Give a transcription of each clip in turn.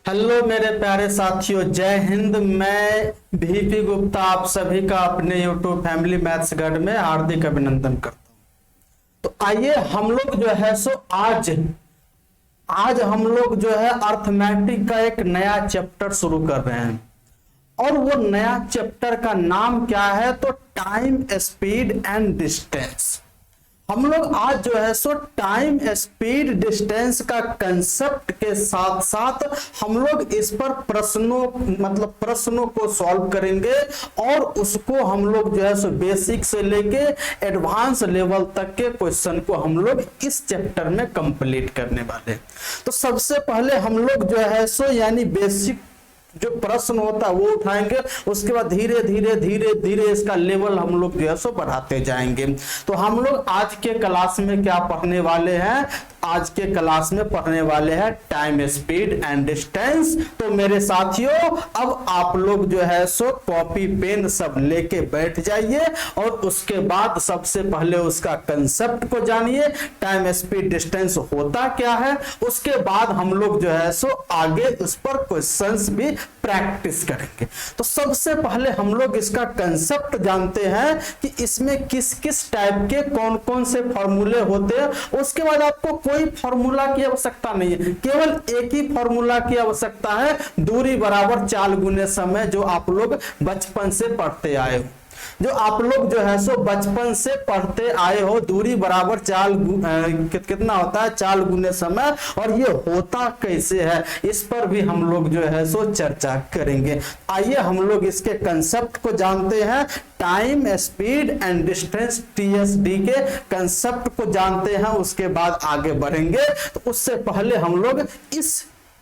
Hello मेरे प्यारे साथियों, जय हिंद। मैं VP गुप्ता आप सभी का अपने YouTube फैमिली मैथ्स गाइड में हार्दिक अभिनंदन करता हूं। तो आइए हम लोग जो है सो आज हम लोग जो है अर्थमेटिक का एक नया चैप्टर शुरू कर रहे हैं। और वो नया चैप्टर का नाम क्या है? तो टाइम, स्पीड एंड डिस्टेंस। हम लोग आज जो है सो टाइम, स्पीड, डिस्टेंस का कंसेप्ट के साथ साथ हम लोग इस पर प्रश्नों को सॉल्व करेंगे और उसको हम लोग जो है सो बेसिक से लेके एडवांस लेवल तक के क्वेश्चन को हम लोग इस चैप्टर में कंप्लीट करने वाले। तो सबसे पहले हम लोग जो है सो यानी बेसिक जो प्रश्न होता है वो उठाएंगे, उसके बाद धीरे धीरे इसका लेवल हम लोग जो है सो बढ़ाते जाएंगे। तो हम लोग आज के क्लास में क्या पढ़ने वाले हैं? आज के क्लास में पढ़ने वाले हैं टाइम, स्पीड एंड डिस्टेंस। तो मेरे साथियों, अब आप लोग जो है सो कॉपी पेन सब लेके बैठ जाइए और उसके बाद सबसे पहले उसका कंसेप्ट को जानिए, टाइम, स्पीड, डिस्टेंस होता क्या है। उसके बाद हम लोग जो है सो आगे उस पर क्वेश्चंस भी प्रैक्टिस करेंगे। तो सबसे पहले हम लोग इसका कंसेप्ट जानते हैं कि इसमें किस किस टाइप के कौन कौन से फॉर्मूले होते हैं। उसके बाद आपको कोई फॉर्मूला की आवश्यकता नहीं है, केवल एक ही फॉर्मूला की आवश्यकता है, दूरी बराबर चाल गुने समय, जो आप लोग बचपन से पढ़ते आए हो। जो आप लोग जो है सो बचपन से पढ़ते आए हो, दूरी बराबर चाल कितना होता है? चाल गुने समय। और ये होता कैसे है, इस पर भी हम लोग जो है सो चर्चा करेंगे। आइए हम लोग इसके कंसेप्ट को जानते हैं। Time, speed and distance, TSD के कंसेप्ट को जानते हैं, उसके बाद आगे बढ़ेंगे। तो उससे पहले हम लोग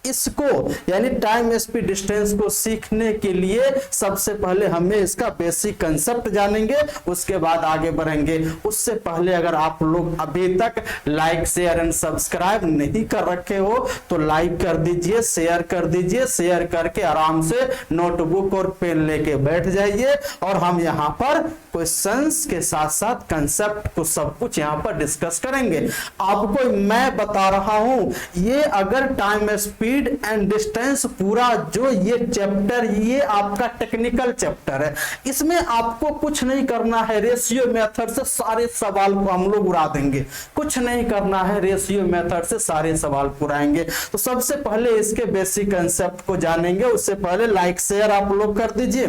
इसको यानी टाइम, स्पीड, डिस्टेंस को सीखने के लिए सबसे पहले हमें इसका बेसिक कंसेप्ट जानेंगे, उसके बाद आगे बढ़ेंगे। उससे पहले अगर आप लोग अभी तक लाइक, शेयर एंड सब्सक्राइब नहीं कर रखे हो तो लाइक कर दीजिए, शेयर कर दीजिए। शेयर करके आराम से नोटबुक और पेन लेके बैठ जाइए और हम यहाँ पर क्वेश्चंस के साथ साथ कंसेप्ट को सब कुछ यहाँ पर डिस्कस करेंगे। आपको मैं बता रहा हूं, ये अगर टाइम, स्पीड एंड डिस्टेंस पूरा जो ये चैप्टर, ये आपका टेक्निकल चैप्टर है। इसमें आपको कुछ नहीं करना है, रेशियो मेथड से सारे सवाल को हम लोग उड़ा देंगे। कुछ नहीं करना है, रेशियो मेथड से सारे सवाल पुराएंगे। तो सबसे पहले इसके बेसिक कंसेप्ट को जानेंगे। उससे पहले लाइक शेयर आप लोग कर दीजिए,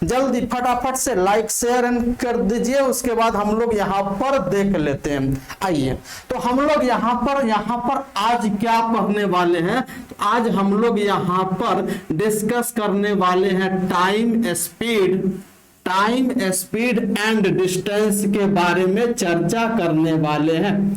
जल्दी फटाफट से लाइक शेयर कर दीजिए। उसके बाद हम लोग यहाँ पर देख लेते हैं। आइए, तो हम लोग यहाँ पर आज क्या पढ़ने वाले हैं? तो आज हम लोग यहाँ पर डिस्कस करने वाले हैं टाइम, स्पीड एंड डिस्टेंस के बारे में चर्चा करने वाले हैं।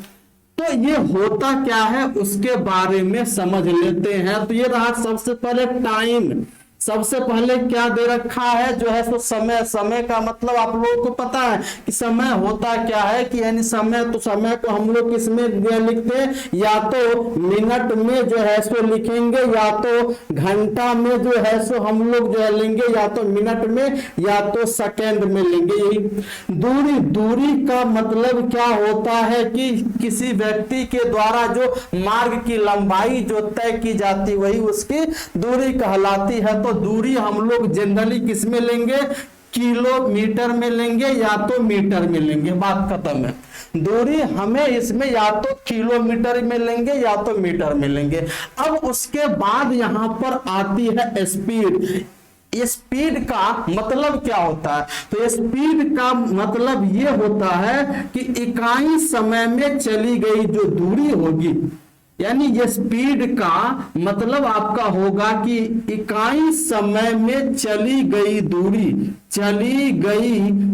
तो ये होता क्या है उसके बारे में समझ लेते हैं। तो ये रहा सबसे पहले टाइम। सबसे पहले क्या दे रखा है जो है तो समय। समय का मतलब आप लोगों को पता है कि समय होता क्या है कि यानी समय, तो समय को हम लोग किसमें लिखते हैं? या तो मिनट में जो है सो लिखेंगे, या तो घंटा में जो है सो हम लोग जो है लेंगे, या तो मिनट में, या तो सेकेंड में लेंगे। यही दूरी का मतलब क्या होता है कि किसी व्यक्ति के द्वारा जो मार्ग की लंबाई जो तय की जाती वही उसकी दूरी कहलाती है। तो दूरी हम लोग जनरली किस में लेंगे? किलोमीटर में लेंगे या तो मीटर में लेंगे, बात खत्म है। दूरी हमें इसमें या तो किलोमीटर में लेंगे या तो मीटर में लेंगे। अब उसके बाद यहां पर आती है स्पीड। स्पीड का मतलब क्या होता है? तो स्पीड का मतलब ये होता है कि इकाई समय में चली गई जो दूरी होगी, यानी ये स्पीड का मतलब आपका होगा कि इकाई समय में चली गई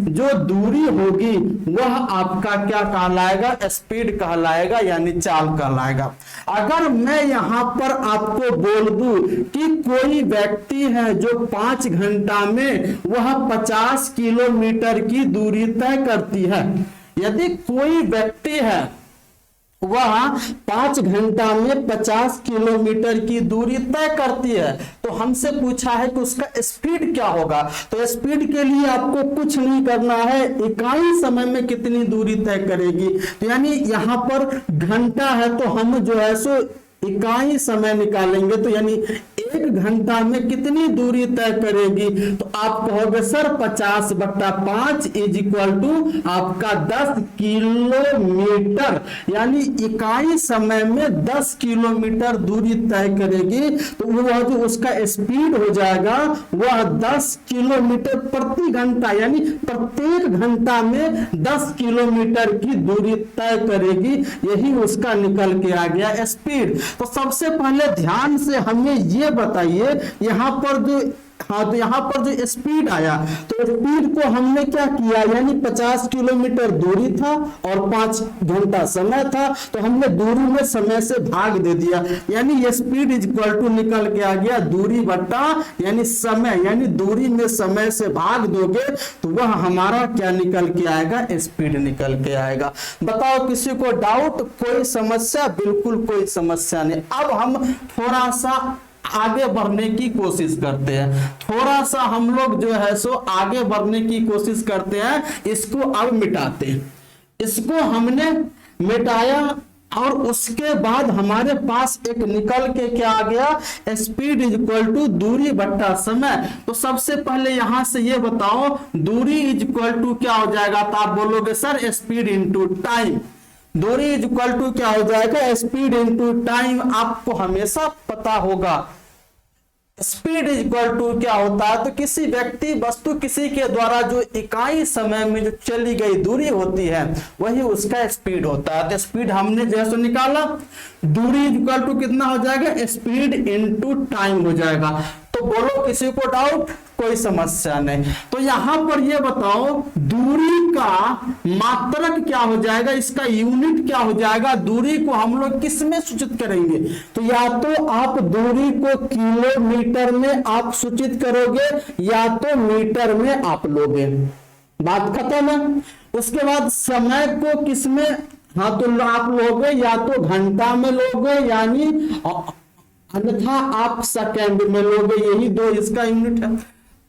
जो दूरी होगी वह आपका क्या कहलाएगा? स्पीड कहलाएगा, यानी चाल कहलाएगा। अगर मैं यहां पर आपको बोल दूं कि कोई व्यक्ति है जो 5 घंटा में वह 50 किलोमीटर की दूरी तय करती है, यदि कोई व्यक्ति है वह 5 घंटा में 50 किलोमीटर की दूरी तय करती है, तो हमसे पूछा है कि उसका स्पीड क्या होगा। तो स्पीड के लिए आपको कुछ नहीं करना है, इकाई समय में कितनी दूरी तय करेगी। तो यानी यहां पर घंटा है तो हम जो है सो इकाई समय निकालेंगे, तो यानी 1 घंटा में कितनी दूरी तय करेगी? तो आप कहोगे सर 50/5 इज इक्वल टू आपका 10 किलोमीटर, यानी इकाई समय में 10 किलोमीटर दूरी तय करेगी। तो वह जो उसका स्पीड हो जाएगा वह 10 किलोमीटर प्रति घंटा, यानी प्रत्येक घंटा में 10 किलोमीटर की दूरी तय करेगी। यही उसका निकल के आ गया स्पीड। तो सबसे पहले ध्यान से हमें ये बताइए, यहां पर जो तो यहां पर जो स्पीड आया, तो स्पीड को हमने क्या किया, यानी 50 किलोमीटर दूरी था और 5 घंटा समय था, तो हमने दूरी में समय से भाग दे दिया, यानी स्पीड इज इक्वल टू निकल के आ गया दूरी बट्टा यानी समय, यानी दूरी में समय से भाग दोगे तो वह हमारा क्या निकल के आएगा? स्पीड निकल के आएगा। बताओ किसी को डाउट, कोई समस्या? बिल्कुल कोई समस्या नहीं। अब हम थोड़ा सा आगे बढ़ने की कोशिश करते हैं, थोड़ा सा हम लोग जो है सो आगे बढ़ने की कोशिश करते हैं। इसको अब मिटाते हैं, इसको हमने मिटाया और उसके बाद हमारे पास एक निकल के क्या आ गया? स्पीड इज इक्वल टू दूरी बट्टा समय। तो सबसे पहले यहां से ये बताओ दूरी इज इक्वल टू क्या हो जाएगा? तो आप बोलोगे सर स्पीड इनटू टाइम। दूरी इज इक्वल टू क्या हो जाएगा? Speed into time. आपको हमेशा पता होगा स्पीड इज इक्वल टू क्या होता है? तो किसी व्यक्ति वस्तु किसी के द्वारा जो इकाई समय में जो चली गई दूरी होती है वही उसका स्पीड होता है। तो स्पीड हमने जैसे निकाला, दूरी इज इक्वल टू कितना हो जाएगा? स्पीड इनटू टाइम हो जाएगा। तो बोलो किसी को डाउट? कोई समस्या नहीं। तो यहां पर ये बताओ दूरी का मात्रक क्या हो जाएगा, इसका यूनिट क्या हो जाएगा? दूरी को हम लोग किस में सूचित करेंगे? तो या तो आप दूरी को किलोमीटर में आप सूचित करोगे या तो मीटर में आप लोगे, बात खत्म है। उसके बाद समय को किस में? हाँ तो आप लोगे या तो घंटा में लोगे, यानी अन्यथा आप सेकंड में लोगे, यही दो इसका यूनिट है।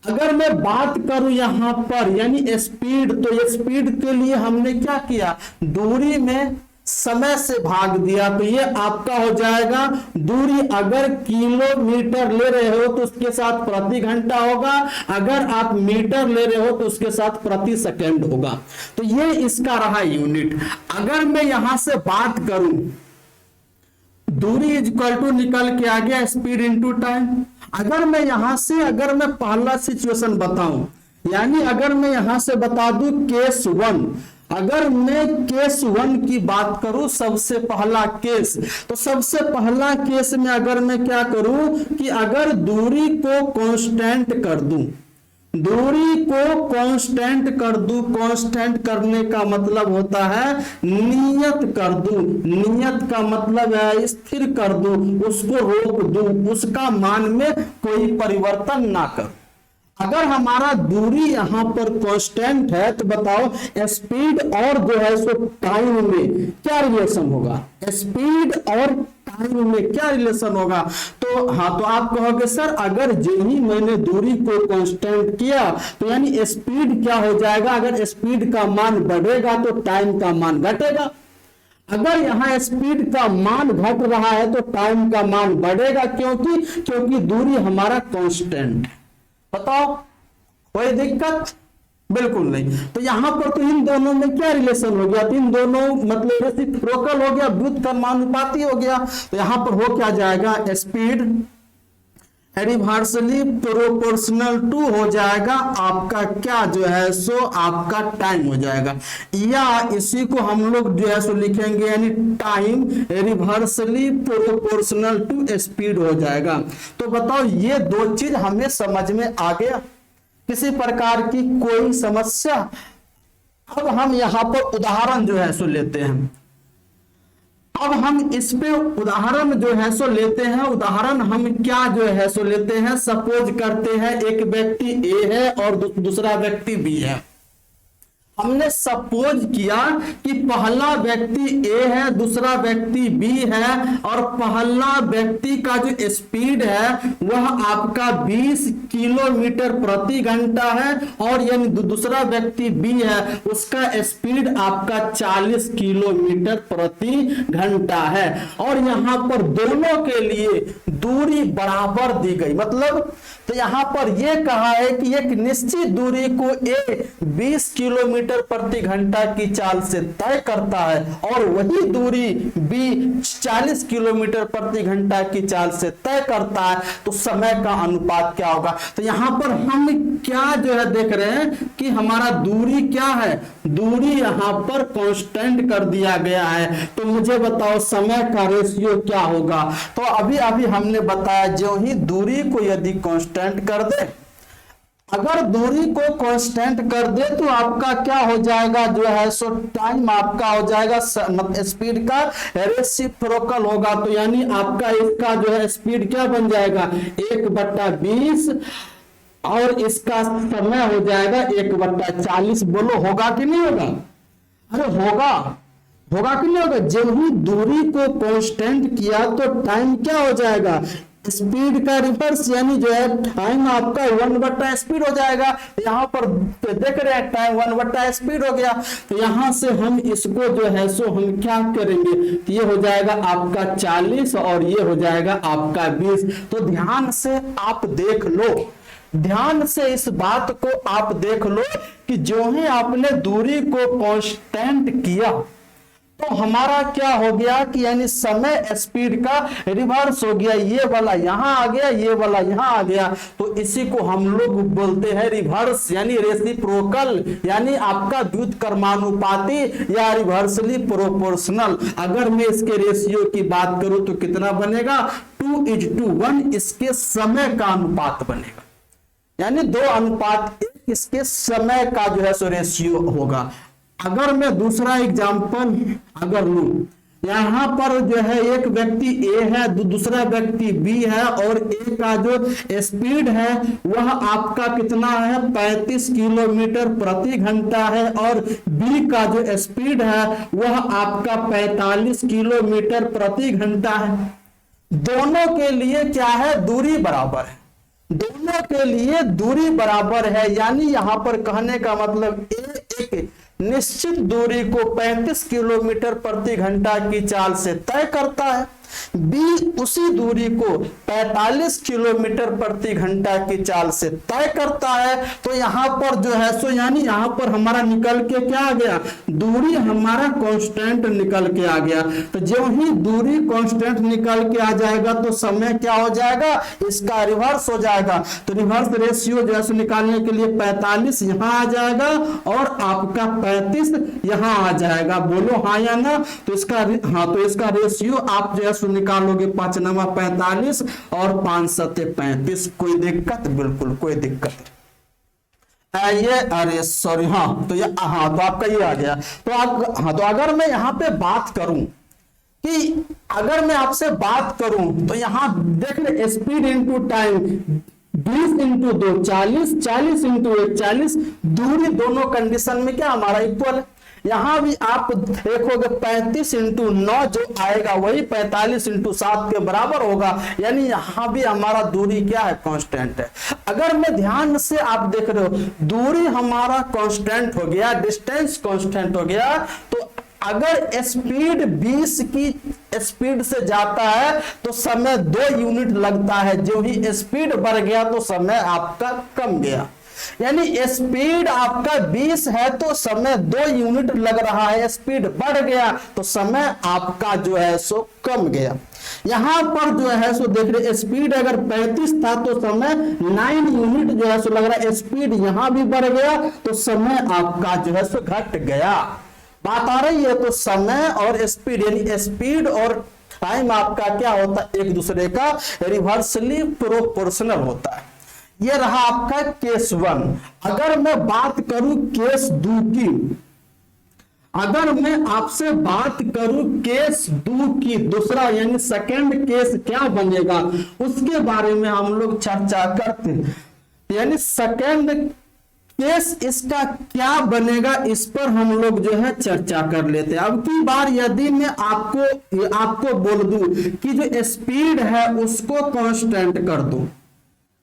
अगर मैं बात करूं यहां पर यानी स्पीड, तो स्पीड के लिए हमने क्या किया? दूरी में समय से भाग दिया, तो ये आपका हो जाएगा दूरी। अगर किलोमीटर ले रहे हो तो उसके साथ प्रति घंटा होगा, अगर आप मीटर ले रहे हो तो उसके साथ प्रति सेकंड होगा। तो ये इसका रहा यूनिट। अगर मैं यहां से बात करूं दूरी इज इक्वल टू निकल के आ गया स्पीड इनटू टाइम। अगर मैं यहां से अगर मैं पहला सिचुएशन बताऊं, यानी अगर मैं यहां से बता दूं केस 1, अगर मैं केस 1 की बात करूं सबसे पहला केस, तो सबसे पहला केस में अगर मैं क्या करूं कि अगर दूरी को कांस्टेंट कर दूं, दूरी को कांस्टेंट कर दूं, कांस्टेंट करने का मतलब होता है नियत कर दूं, नियत का मतलब है स्थिर कर दूं, उसको रोक दूं, उसका मान में कोई परिवर्तन ना कर। अगर हमारा दूरी यहां पर कांस्टेंट है तो बताओ स्पीड और जो है सो टाइम में क्या रिलेशन होगा? स्पीड और टाइम में क्या रिलेशन होगा? तो हाँ, तो आप कहोगे सर अगर यही मैंने दूरी को कांस्टेंट किया तो यानी स्पीड क्या हो जाएगा? अगर स्पीड का मान बढ़ेगा तो टाइम का मान घटेगा। अगर यहां स्पीड का मान घट रहा है तो टाइम का मान बढ़ेगा, क्योंकि दूरी हमारा कांस्टेंट है। बताओ कोई दिक्कत? बिल्कुल नहीं। तो यहां पर तो इन दोनों में क्या रिलेशन हो गया? तो इन दोनों मतलब रेसिप्रोकल हो गया, व्युत्क्रमानुपाती हो गया। तो यहां पर हो क्या जाएगा? स्पीड रिवर्सली प्रोपोर्शनल टू हो जाएगा आपका क्या जो है सो आपका टाइम हो जाएगा, या इसी को हम लोग जो है सो लिखेंगे यानी time reversely proportional to speed हो जाएगा। तो बताओ ये दो चीज हमें समझ में आ गया, किसी प्रकार की कोई समस्या? अब हम यहां पर उदाहरण जो है सो लेते हैं। अब हम इस पे उदाहरण जो है सो लेते हैं। उदाहरण हम क्या जो है सो लेते हैं, सपोज करते हैं एक व्यक्ति ए है और दूसरा व्यक्ति बी है। हमने सपोज किया कि पहला व्यक्ति ए है, दूसरा व्यक्ति बी है, और पहला व्यक्ति का जो स्पीड है वह आपका 20 किलोमीटर प्रति घंटा है, और यानी दूसरा व्यक्ति बी है उसका स्पीड आपका 40 किलोमीटर प्रति घंटा है। और यहां पर दोनों के लिए दूरी बराबर दी गई, मतलब तो यहां पर यह कहा है कि एक निश्चित दूरी को ए 20 किलोमीटर प्रति घंटा की चाल से तय करता है और वही दूरी बी 40 किलोमीटर प्रति घंटा की चाल से तय करता है, तो समय का अनुपात क्या होगा। तो यहां पर हम क्या जो है देख रहे हैं कि हमारा दूरी क्या है, दूरी यहां पर कांस्टेंट कर दिया गया है। तो मुझे बताओ समय का रेशियो क्या होगा। तो अभी अभी हमने बताया जो ही दूरी को यदि कांस्टेंट कर दे, अगर दूरी को कांस्टेंट कर दे तो आपका क्या हो जाएगा जो है सो टाइम आपका हो जाएगा स्पीड का रेसिप्रोकल होगा। तो यानी आपका इसका जो है स्पीड क्या बन जाएगा 1/20 और इसका समय हो जाएगा 1/40। बोलो होगा कि नहीं होगा। अरे होगा, होगा कि नहीं होगा। जब ही दूरी को कांस्टेंट किया तो टाइम क्या हो जाएगा स्पीड का रिवर्स, यानी जो है टाइम आपका 1/स्पीड हो जाएगा। यहाँ पर देख रहे हैं टाइम 1/स्पीड हो गया। तो यहां से हम इसको जो है सो हम क्या करेंगे, ये हो जाएगा आपका 40 और ये हो जाएगा आपका 20। तो ध्यान से आप देख लो, ध्यान से इस बात को आप देख लो कि जो ही आपने दूरी को कांस्टेंट किया तो हमारा क्या हो गया कि यानी समय स्पीड का रिवर्स हो गया। ये वाला यहां आ गया, ये वाला यहां आ गया। तो इसी को हम लोग बोलते हैं रिवर्स यानी रेसिप्रोकल, यानी आपका व्युत्क्रमानुपाती या रिवर्सली प्रोपोर्शनल। अगर मैं इसके रेशियो की बात करूं तो कितना बनेगा 2:1 इसके समय का अनुपात बनेगा, यानी 2:1 इसके समय का जो है सो रेशियो होगा। अगर मैं दूसरा एग्जांपल अगर लूं, यहां पर जो है एक व्यक्ति ए है, दूसरा व्यक्ति बी है, और ए का जो स्पीड है वह आपका कितना है 35 किलोमीटर प्रति घंटा है, और बी का जो स्पीड है वह आपका 45 किलोमीटर प्रति घंटा है। दोनों के लिए क्या है दूरी बराबर है, दोनों के लिए दूरी बराबर है। यानी यहां पर कहने का मतलब एक निश्चित दूरी को 35 किलोमीटर प्रति घंटा की चाल से तय करता है, बी उसी दूरी को 45 किलोमीटर प्रति घंटा की चाल से तय करता है। तो यहां पर जो है सो यानी यहां पर हमारा निकल के क्या आ गया, दूरी हमारा कांस्टेंट निकल के आ गया। तो जो ही दूरी कांस्टेंट निकल के आ जाएगा तो समय क्या हो जाएगा, इसका रिवर्स हो जाएगा। तो रिवर्स रेशियो जो है निकालने के लिए 45 यहां आ जाएगा और आपका 35 यहां आ जाएगा। बोलो हाँ या ना। तो इसका तो इसका रेशियो आप जो है निकालोगे 5 9 45 और 5 7 35। कोई दिक्कत, बिल्कुल कोई दिक्कत। ये अरे सॉरी हाँ, तो ये हाँ तो आपका ये आ गया। तो अगर मैं यहाँ पे बात करूं कि अगर मैं आपसे बात करूं तो यहां देख ले स्पीड इनटू टाइम 20 × 2 40, 40 × 1 40, दूरी दोनों कंडीशन में क्या हमारा इक्वल है। यहां भी आप देखोगे 35 × 9 जो आएगा वही 45 × 7 के बराबर होगा, यानी यहां भी हमारा दूरी क्या है कांस्टेंट है। अगर मैं ध्यान से आप देख रहे हो दूरी हमारा कांस्टेंट हो गया, डिस्टेंस कांस्टेंट हो गया, तो अगर स्पीड 20 की स्पीड से जाता है तो समय 2 यूनिट लगता है, जो ही स्पीड बढ़ गया तो समय आपका कम गया। यानी स्पीड आपका 20 है तो समय 2 यूनिट लग रहा है, स्पीड बढ़ गया तो समय आपका जो है सो कम गया। यहां पर जो है सो देख रहे स्पीड अगर 35 था तो समय 9 यूनिट जो है सो लग रहा है, स्पीड यहां भी बढ़ गया तो समय आपका जो है सो घट गया। बात आ रही है। तो समय और स्पीड यानी स्पीड और टाइम आपका क्या होता है, एक दूसरे का रिवर्सली प्रोपोर्शनल होता है। ये रहा आपका केस 1। अगर मैं बात करूं केस 2 की, अगर मैं आपसे बात करूं केस 2 की, दूसरा यानी सेकंड केस क्या बनेगा उसके बारे में हम लोग चर्चा करते हैं। यानी सेकंड केस इसका क्या बनेगा, इस पर हम लोग जो है चर्चा कर लेते हैं। अब की बार यदि मैं आपको बोल दूं कि जो स्पीड है उसको कांस्टेंट कर दूं,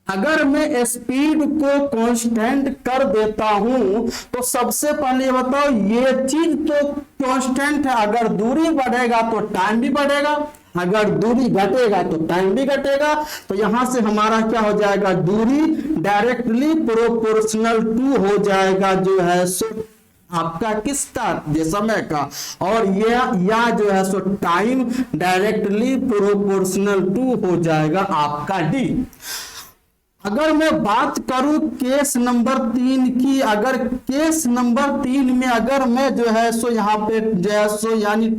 अगर मैं स्पीड को कांस्टेंट कर देता हूं तो सबसे पहले बताओ ये चीज तो कांस्टेंट है, अगर दूरी बढ़ेगा तो टाइम भी बढ़ेगा, अगर दूरी घटेगा तो टाइम भी घटेगा। तो यहां से हमारा क्या हो जाएगा, दूरी डायरेक्टली प्रोपोर्शनल टू हो जाएगा जो है सो आपका किसका, ये समय का, और या जो है सो टाइम डायरेक्टली प्रोपोर्शनल टू हो जाएगा आपका डी। अगर मैं बात करूं केस नंबर 3 की, अगर केस नंबर 3 में अगर मैं जो है सो यहाँ पे जो है सो यानी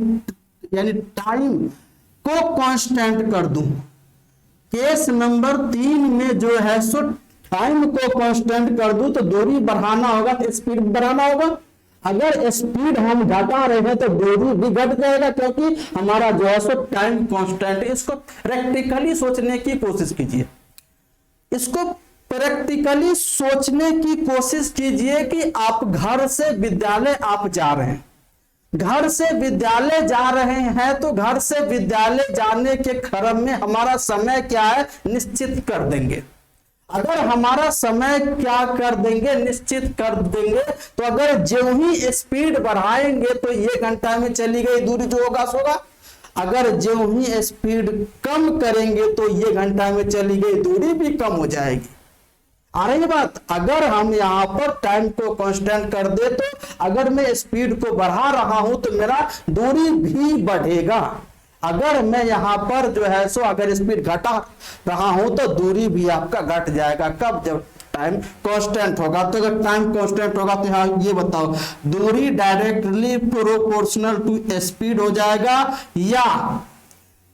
टाइम को कांस्टेंट कर दूं, केस नंबर 3 में जो है सो टाइम को कांस्टेंट कर दूं तो दूरी बढ़ाना होगा तो स्पीड बढ़ाना होगा। अगर स्पीड हम घटा रहे हैं तो दूरी भी घट जाएगा, क्योंकि हमारा जो है सो टाइम कांस्टेंट। इसको प्रैक्टिकली सोचने की कोशिश कीजिए, इसको प्रैक्टिकली सोचने की कोशिश कीजिए कि आप घर से विद्यालय आप जा रहे हैं, घर से विद्यालय जा रहे हैं तो घर से विद्यालय जाने के क्रम में हमारा समय क्या है निश्चित कर देंगे। अगर हमारा समय क्या कर देंगे निश्चित कर देंगे, तो अगर जो ही स्पीड बढ़ाएंगे तो ये घंटा में चली गई दूरी जो होगा सो होगा, अगर जो ही स्पीड कम करेंगे तो ये घंटा में चली गई दूरी भी कम हो जाएगी। आ रही बात, अगर हम यहाँ पर टाइम को कांस्टेंट कर दे तो अगर मैं स्पीड को बढ़ा रहा हूं तो मेरा दूरी भी बढ़ेगा, अगर मैं यहाँ पर जो है सो अगर स्पीड घटा रहा हूं तो दूरी भी आपका घट जाएगा। कब, जब टाइम कांस्टेंट होगा। तो अगर टाइम कांस्टेंट होगा तो यहाँ ये बताओ दूरी डायरेक्टली प्रोपोर्शनल टू स्पीड हो जाएगा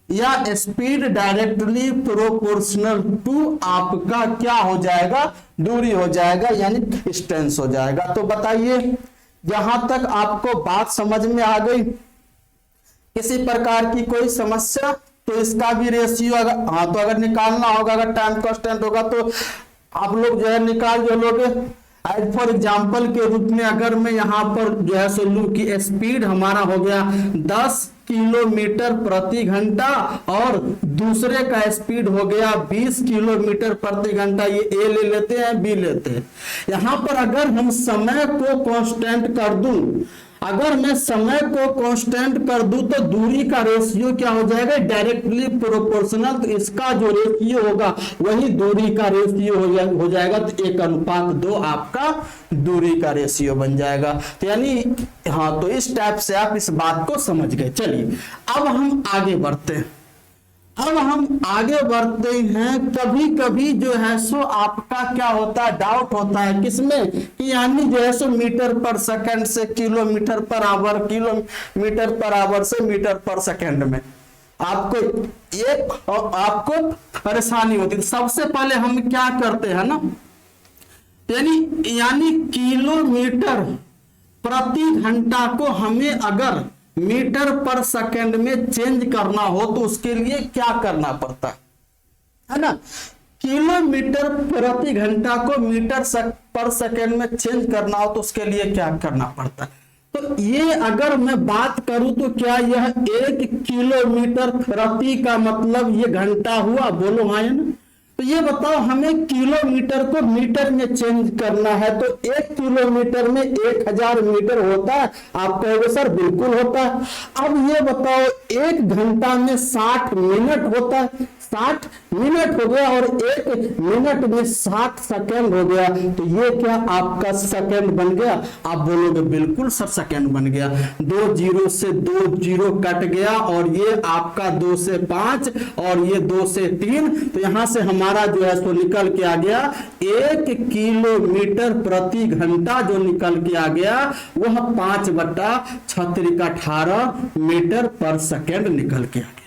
या स्पीड डायरेक्टली प्रोपोर्शनल टू आपका क्या हो जाएगा, दूरी हो जाएगा, यानी डिस्टेंस हो जाएगा। तो बताइए यहां तक आपको बात समझ में आ गई, किसी प्रकार की कोई समस्या? तो इसका भी रेशियो अगर हाँ तो अगर निकालना होगा, अगर टाइम कांस्टेंट होगा तो आप लोग जो है निकाल जो लोगे। एज फॉर एग्जाम्पल के रूप में अगर मैं यहाँ पर जो है सो लूं कि स्पीड हमारा हो गया 10 किलोमीटर प्रति घंटा और दूसरे का स्पीड हो गया 20 किलोमीटर प्रति घंटा, ये ए ले लेते हैं बी लेते हैं। यहाँ पर अगर हम समय को कांस्टेंट कर दूं, अगर मैं समय को कांस्टेंट कर दूं तो दूरी का रेशियो क्या हो जाएगा, डायरेक्टली प्रोपोर्शनल। तो इसका जो रेशियो होगा वही दूरी का रेशियो हो जाएगा, तो 1:2 आपका दूरी का रेशियो बन जाएगा। तो यानी हाँ, तो इस टाइप से आप इस बात को समझ गए। चलिए अब हम आगे बढ़ते हैं। कभी कभी जो है सो आपका क्या होता है, डाउट होता है किसमें कि यानी जो है सो मीटर पर सेकंड से kilometre per hour, kilometre per hour से मीटर पर सेकंड में आपको परेशानी होती है। सबसे पहले हम क्या करते हैं ना, यानी किलोमीटर प्रति घंटा को हमें अगर मीटर पर सेकंड में चेंज करना हो तो उसके लिए क्या करना पड़ता है ना, किलोमीटर प्रति घंटा को मीटर पर सेकंड में चेंज करना हो तो उसके लिए क्या करना पड़ता है। तो ये अगर मैं बात करूं तो क्या यह 1 किलोमीटर प्रति का मतलब ये घंटा हुआ, बोलो हाँ या ना। तो ये बताओ हमें किलोमीटर को मीटर में चेंज करना है तो 1 किलोमीटर में 1000 मीटर होता है, आप कहोगे सर बिल्कुल होता है। अब ये बताओ 1 घंटा में 60 मिनट होता है, 60 मिनट हो गया और 1 मिनट में 60 सेकंड हो गया, तो ये क्या आपका सेकंड बन गया? आप बोलोगे बिल्कुल सर सेकंड बन गया। 2 जीरो से 2 जीरो कट गया और ये आपका 2 से 5 और ये 2 से 3, तो यहां से हमारा जो है सो निकल के आ गया 1 किलोमीटर प्रति घंटा जो निकल के आ गया वह 5/18 मीटर पर सेकंड निकल के आ गया।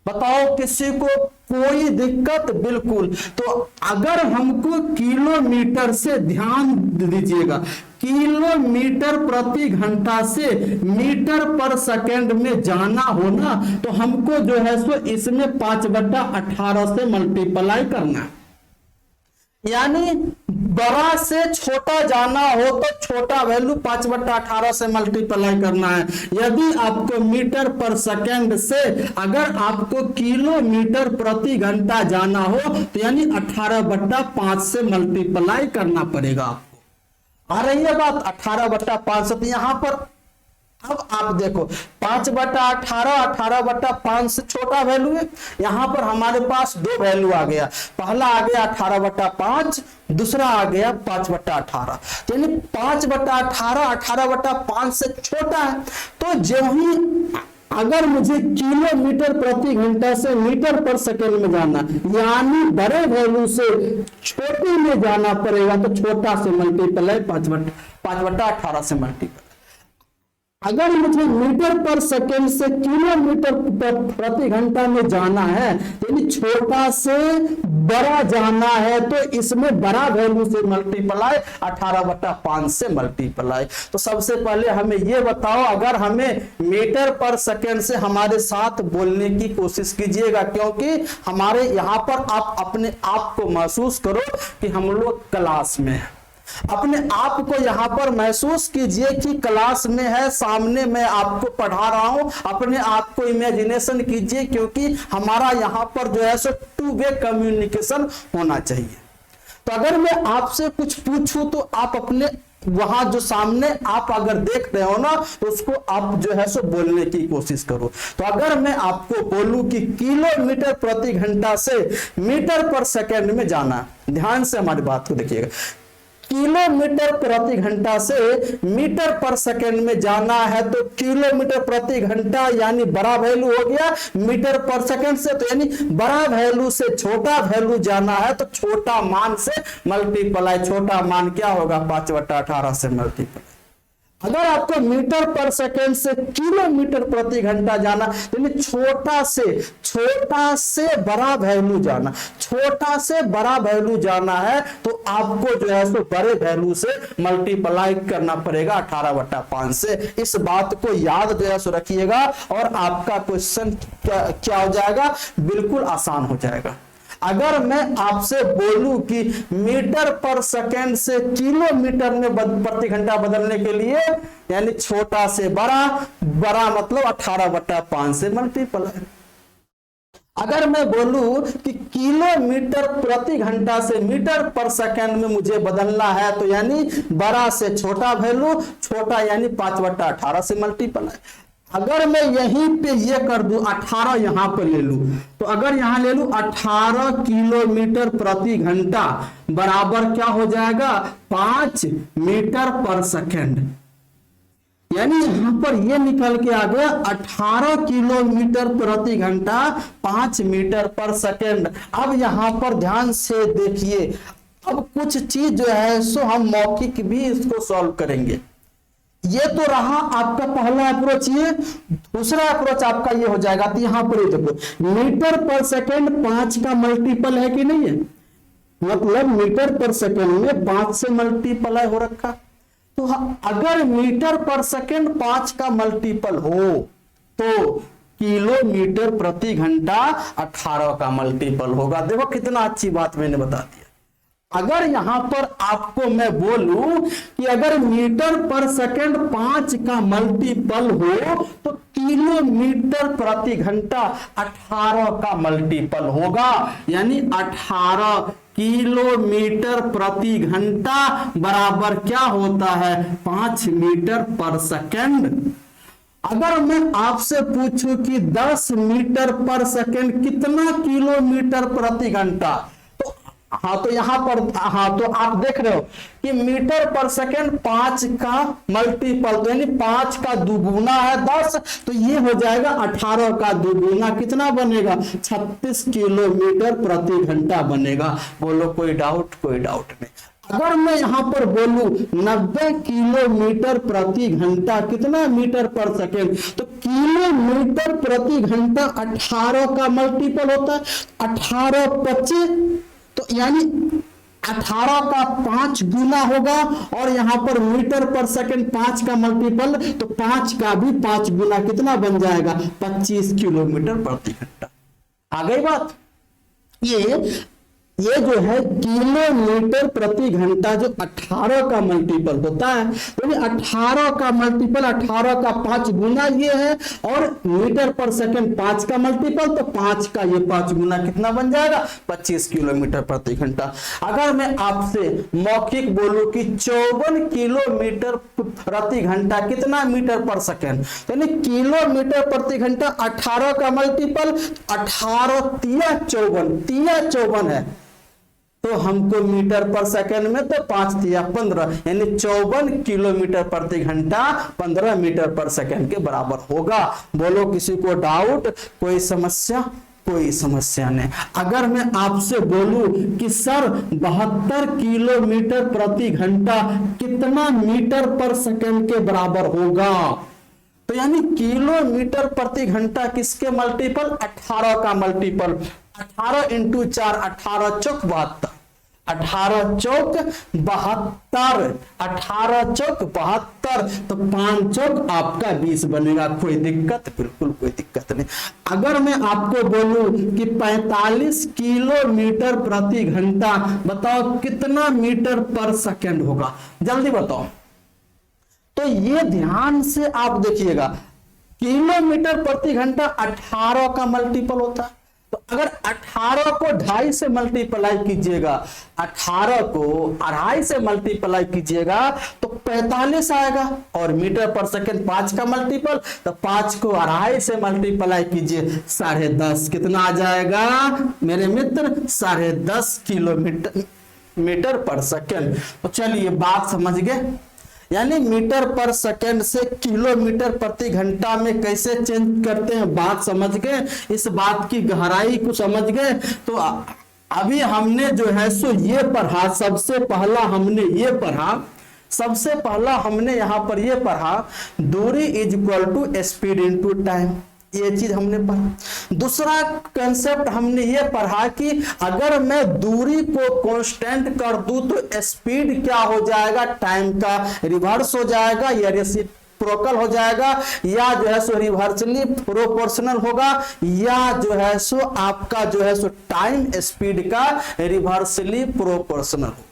बताओ किसी को कोई दिक्कत? बिल्कुल। तो अगर हमको किलोमीटर से, ध्यान दीजिएगा, किलोमीटर प्रति घंटा से मीटर पर सेकंड में जाना हो ना, तो हमको जो है सो इसमें 5/18 से मल्टीप्लाई करना है। यानी बड़ा से छोटा जाना हो तो छोटा वैल्यू 5/18 से मल्टीप्लाई करना है। यदि आपको मीटर पर सेकेंड से अगर आपको किलोमीटर प्रति घंटा जाना हो तो यानी 18/5 से मल्टीप्लाई करना पड़ेगा आपको। आ रही है बात? 18/5 से। तो यहां पर अब आप देखो 5/18 18/5 से छोटा वैल्यू है। यहां पर हमारे पास दो वैल्यू आ गया, पहला आ गया 18/5, दूसरा आ गया 5/18। यानी 5/18 18/5 से छोटा है। तो जो ही अगर मुझे किलोमीटर प्रति घंटा से मीटर पर सेकेंड में जाना यानी बड़े वैल्यू से छोटे में जाना पड़ेगा, तो छोटा से मल्टीप्लाई 5/18 से मल्टीप्लाई। अगर मुझे मीटर पर सेकेंड से किलोमीटर प्रति घंटा में जाना है यानी छोटा से बड़ा जाना है, तो इसमें बड़ा वैल्यू से मल्टीप्लाई 18/5 से मल्टीप्लाई। तो सबसे पहले हमें यह बताओ, अगर हमें मीटर पर सेकेंड से हमारे साथ बोलने की कोशिश कीजिएगा, क्योंकि हमारे यहां पर आप अपने आप को महसूस करो कि हम लोग क्लास में हैं। अपने आप को यहां पर महसूस कीजिए कि क्लास में है, सामने मैं आपको पढ़ा रहा हूं। अपने आप को इमेजिनेशन कीजिए, क्योंकि हमारा यहां पर जो है सो टू वे कम्युनिकेशन होना चाहिए। तो अगर मैं आपसे कुछ पूछूं तो आप अपने वहां जो सामने आप अगर देख रहे हो ना, तो उसको आप जो है सो बोलने की कोशिश करो। तो अगर मैं आपको बोलूं कि किलोमीटर प्रति घंटा से मीटर पर सेकेंड में जाना, ध्यान से हमारी बात को देखिएगा, किलोमीटर प्रति घंटा से मीटर पर सेकेंड में जाना है, तो किलोमीटर प्रति घंटा यानी बड़ा वैल्यू हो गया मीटर पर सेकेंड से, तो यानी बड़ा वैल्यू से छोटा वैल्यू जाना है तो छोटा मान से मल्टीप्लाई। छोटा मान क्या होगा? 5/18 से मल्टीप्लाई। अगर आपको मीटर पर सेकेंड से किलोमीटर प्रति घंटा जाना यानी छोटा से बड़ा वैल्यू जाना, छोटा से बड़ा वैल्यू जाना है, तो आपको जो है सो बड़े वैल्यू से मल्टीप्लाई करना पड़ेगा 18/5 से। इस बात को याद जो है सो रखिएगा और आपका क्वेश्चन क्या हो जाएगा? बिल्कुल आसान हो जाएगा। अगर मैं आपसे बोलूं कि मीटर पर सेकेंड से किलोमीटर में प्रति घंटा बदलने के लिए यानी छोटा से बड़ा, बड़ा मतलब 18/5 से मल्टीप्लाई। अगर मैं बोलूं कि किलोमीटर प्रति घंटा से मीटर पर सेकेंड में मुझे बदलना है, तो यानी बड़ा से छोटा वैल्यू, छोटा यानी 5/18 से मल्टीप्लाई। अगर मैं यहीं पे ये कर दूं 18 यहां पर ले लूं, तो अगर यहां ले लूं 18 किलोमीटर प्रति घंटा बराबर क्या हो जाएगा? 5 मीटर पर सेकेंड। यानी यहां पर ये निकल के आ गया 18 किलोमीटर प्रति घंटा 5 मीटर पर सेकेंड। अब यहां पर ध्यान से देखिए, अब कुछ चीज जो है सो हम मौखिक भी इसको सॉल्व करेंगे। ये तो रहा आपका पहला अप्रोच। ये दूसरा अप्रोच आपका ये हो जाएगा। तो यहां पर देखो मीटर पर सेकेंड 5 का मल्टीपल है कि नहीं है, मतलब मीटर पर सेकेंड में 5 से मल्टीप्लाई हो रखा। तो अगर मीटर पर सेकेंड 5 का मल्टीपल हो तो किलोमीटर प्रति घंटा 18 का मल्टीपल होगा। देखो कितना अच्छी बात मैंने बता दिया। अगर यहां पर आपको मैं बोलूं कि अगर मीटर पर सेकेंड 5 का मल्टीपल हो तो किलोमीटर प्रति घंटा 18 का मल्टीपल होगा, यानी 18 किलोमीटर प्रति घंटा बराबर क्या होता है? 5 मीटर पर सेकेंड। अगर मैं आपसे पूछूं कि 10 मीटर पर सेकेंड कितना किलोमीटर प्रति घंटा, तो यहां पर तो आप देख रहे हो कि मीटर पर सेकेंड 5 का मल्टीपल, तो यानी 5 का दुगुना है 10, तो ये हो जाएगा 18 का दुगुना कितना बनेगा? 36 किलोमीटर प्रति घंटा बनेगा। बोलो कोई डाउट? कोई डाउट नहीं। अगर मैं यहां पर बोलूं 90 किलोमीटर प्रति घंटा कितना मीटर पर सेकेंड, तो किलोमीटर प्रति घंटा 18 का मल्टीपल होता है, 18 25, तो यानी 18 का 5 गुना होगा, और यहां पर मीटर पर सेकेंड 5 का मल्टीपल, तो 5 का भी 5 गुना कितना बन जाएगा? 25 किलोमीटर प्रति घंटा। आ गई बात? ये ये जो है किलोमीटर प्रति घंटा जो 18 का मल्टीपल होता है, यानी 18 का मल्टीपल 18 का 5 गुना ये है, और मीटर पर सेकंड 5 का मल्टीपल, तो 5 का ये 5 गुना कितना बन जाएगा 25 किलोमीटर प्रति घंटा। अगर मैं आपसे मौखिक बोलूं कि 54 किलोमीटर प्रति घंटा कितना मीटर पर सेकंड, यानी किलोमीटर प्रति घंटा 18 का मल्टीपल 18 तिया 54 है, तो हमको मीटर पर सेकंड में तो 5 तिया 15, यानी 54 किलोमीटर प्रति घंटा 15 मीटर पर सेकंड के बराबर होगा। बोलो किसी को डाउट, कोई समस्या? कोई समस्या नहीं। अगर मैं आपसे बोलूं कि सर 72 किलोमीटर प्रति घंटा कितना मीटर पर सेकंड के बराबर होगा, तो यानी किलोमीटर प्रति घंटा किसके मल्टीपल 18 का मल्टीपल, 18 इंटू 4 18 चौक 72, 18 चौक 72, 18 चौक 72, तो 5 चौक आपका 20 बनेगा। कोई दिक्कत? बिल्कुल कोई दिक्कत नहीं। अगर मैं आपको बोलूं कि 45 किलोमीटर प्रति घंटा, बताओ कितना मीटर पर सेकंड होगा, जल्दी बताओ। तो ये ध्यान से आप देखिएगा, किलोमीटर प्रति घंटा 18 का मल्टीपल होता है, तो अगर 18 को 2.5 से मल्टीप्लाई कीजिएगा, 18 को 2.5 से मल्टीप्लाई कीजिएगा तो 45 आएगा, और मीटर पर सेकंड 5 का मल्टीपल, तो 5 को 2.5 से मल्टीप्लाई कीजिए 10.5, कितना आ जाएगा मेरे मित्र 10.5 किलोमीटर मीटर पर सेकंड। तो चलिए बात समझ गए, यानी मीटर पर सेकंड से किलोमीटर प्रति घंटा में कैसे चेंज करते हैं, बात समझ गए, इस बात की गहराई को समझ गए। तो अभी हमने जो है सो ये पढ़ा, सबसे पहला हमने यहां पर ये पढ़ा, दूरी is equal to speed into time, ये चीज हमने पढ़ा। दूसरा कंसेप्ट हमने ये पढ़ा कि अगर मैं दूरी को कांस्टेंट कर दूं तो स्पीड क्या हो जाएगा, टाइम का रिवर्स हो जाएगा या रेसिप्रोकल हो जाएगा, या जो है सो रिवर्सली प्रोपोर्शनल होगा, या जो है सो आपका जो है सो टाइम स्पीड का रिवर्सली प्रोपोर्शनल होगा।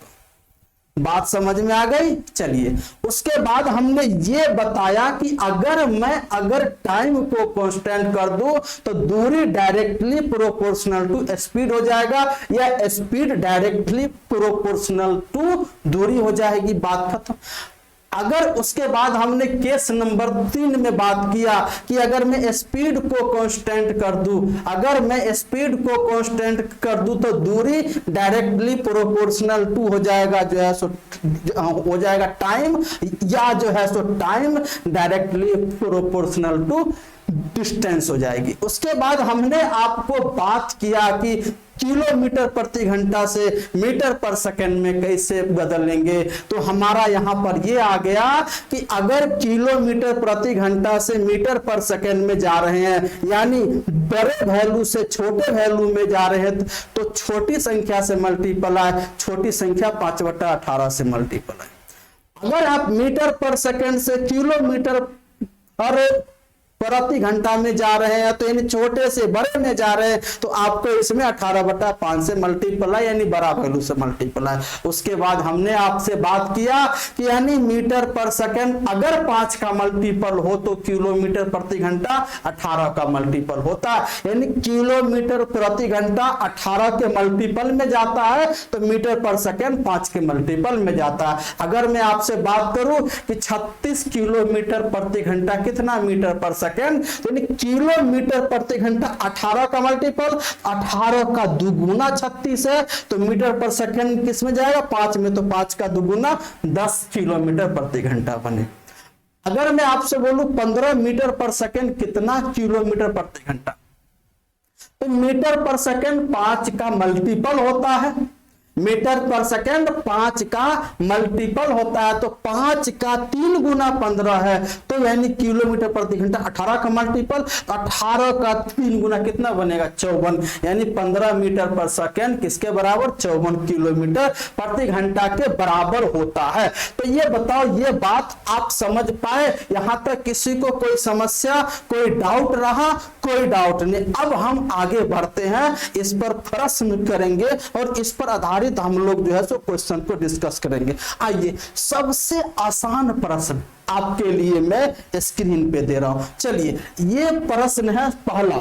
बात समझ में आ गई? चलिए उसके बाद हमने ये बताया कि अगर टाइम को कांस्टेंट कर दूं तो दूरी डायरेक्टली प्रोपोर्शनल टू स्पीड हो जाएगा, या स्पीड डायरेक्टली प्रोपोर्शनल टू दूरी हो जाएगी, बात खत्म। अगर उसके बाद हमने केस नंबर 3 में बात किया कि अगर मैं स्पीड को कांस्टेंट कर दूं तो दूरी डायरेक्टली प्रोपोर्शनल टू हो जाएगा, जो है सो हो जाएगा टाइम, या जो है सो time directly proportional to distance हो जाएगी। उसके बाद हमने आपको बात किया कि किलोमीटर प्रति घंटा से मीटर पर सेकंड में कैसे बदलेंगे, तो हमारा यहां पर ये आ गया कि अगर किलोमीटर प्रति घंटा से मीटर पर सेकंड में जा रहे हैं, यानी बड़े वैल्यू से छोटे वैल्यू में जा रहे हैं, तो छोटी संख्या से मल्टीप्लाई, छोटी संख्या 5/18 से मल्टीप्लाई। अगर आप मीटर पर सेकंड से किलोमीटर पर प्रति घंटा में जा रहे हैं, तो यानी छोटे से बड़े में जा रहे हैं, तो आपको इसमें 18/5 से मल्टीप्लाई, यानी बड़ा वैल्यू से मल्टीप्लाई। उसके बाद हमने आपसे बात किया कि यानी मीटर पर सेकंड अगर 5 का मल्टीपल हो तो किलोमीटर प्रति घंटा 18 का मल्टीपल होता है, यानी किलोमीटर प्रति घंटा 18 के मल्टीपल में जाता है तो मीटर पर सेकंड 5 के मल्टीपल में जाता है। अगर मैं आपसे बात करूं कि 36 किलोमीटर प्रति घंटा कितना मीटर पर सेकंड, यानी किलोमीटर प्रति घंटा 18 का मल्टीपल, 18 का दुगुना 36 है, तो मीटर पर सेकंड किस में जाएगा 5 में, तो 5 का दुगुना 10 किलोमीटर प्रति घंटा बने। अगर मैं आपसे बोलूं 15 मीटर पर सेकंड कितना किलोमीटर प्रति घंटा, तो मीटर पर सेकंड 5 का मल्टीपल होता है, मीटर पर सेकेंड 5 का मल्टीपल होता है, तो 5 का 3 गुना 15 है, तो यानी किलोमीटर प्रति घंटा 18 का मल्टीपल, तो 18 का 3 गुना कितना बनेगा 54, यानी 15 मीटर पर सेकेंड किसके बराबर 54 किलोमीटर प्रति घंटा के बराबर होता है। तो ये बताओ, ये बात आप समझ पाए? यहां तक किसी को कोई समस्या, कोई डाउट रहा? कोई डाउट नहीं। अब हम आगे बढ़ते हैं, इस पर प्रश्न करेंगे और इस पर आधारित हम लोग जो है सो क्वेश्चन को डिस्कस करेंगे। आइए, सबसे आसान प्रश्न आपके लिए मैं स्क्रीन पे दे रहा हूं। चलिए, ये प्रश्न है पहला।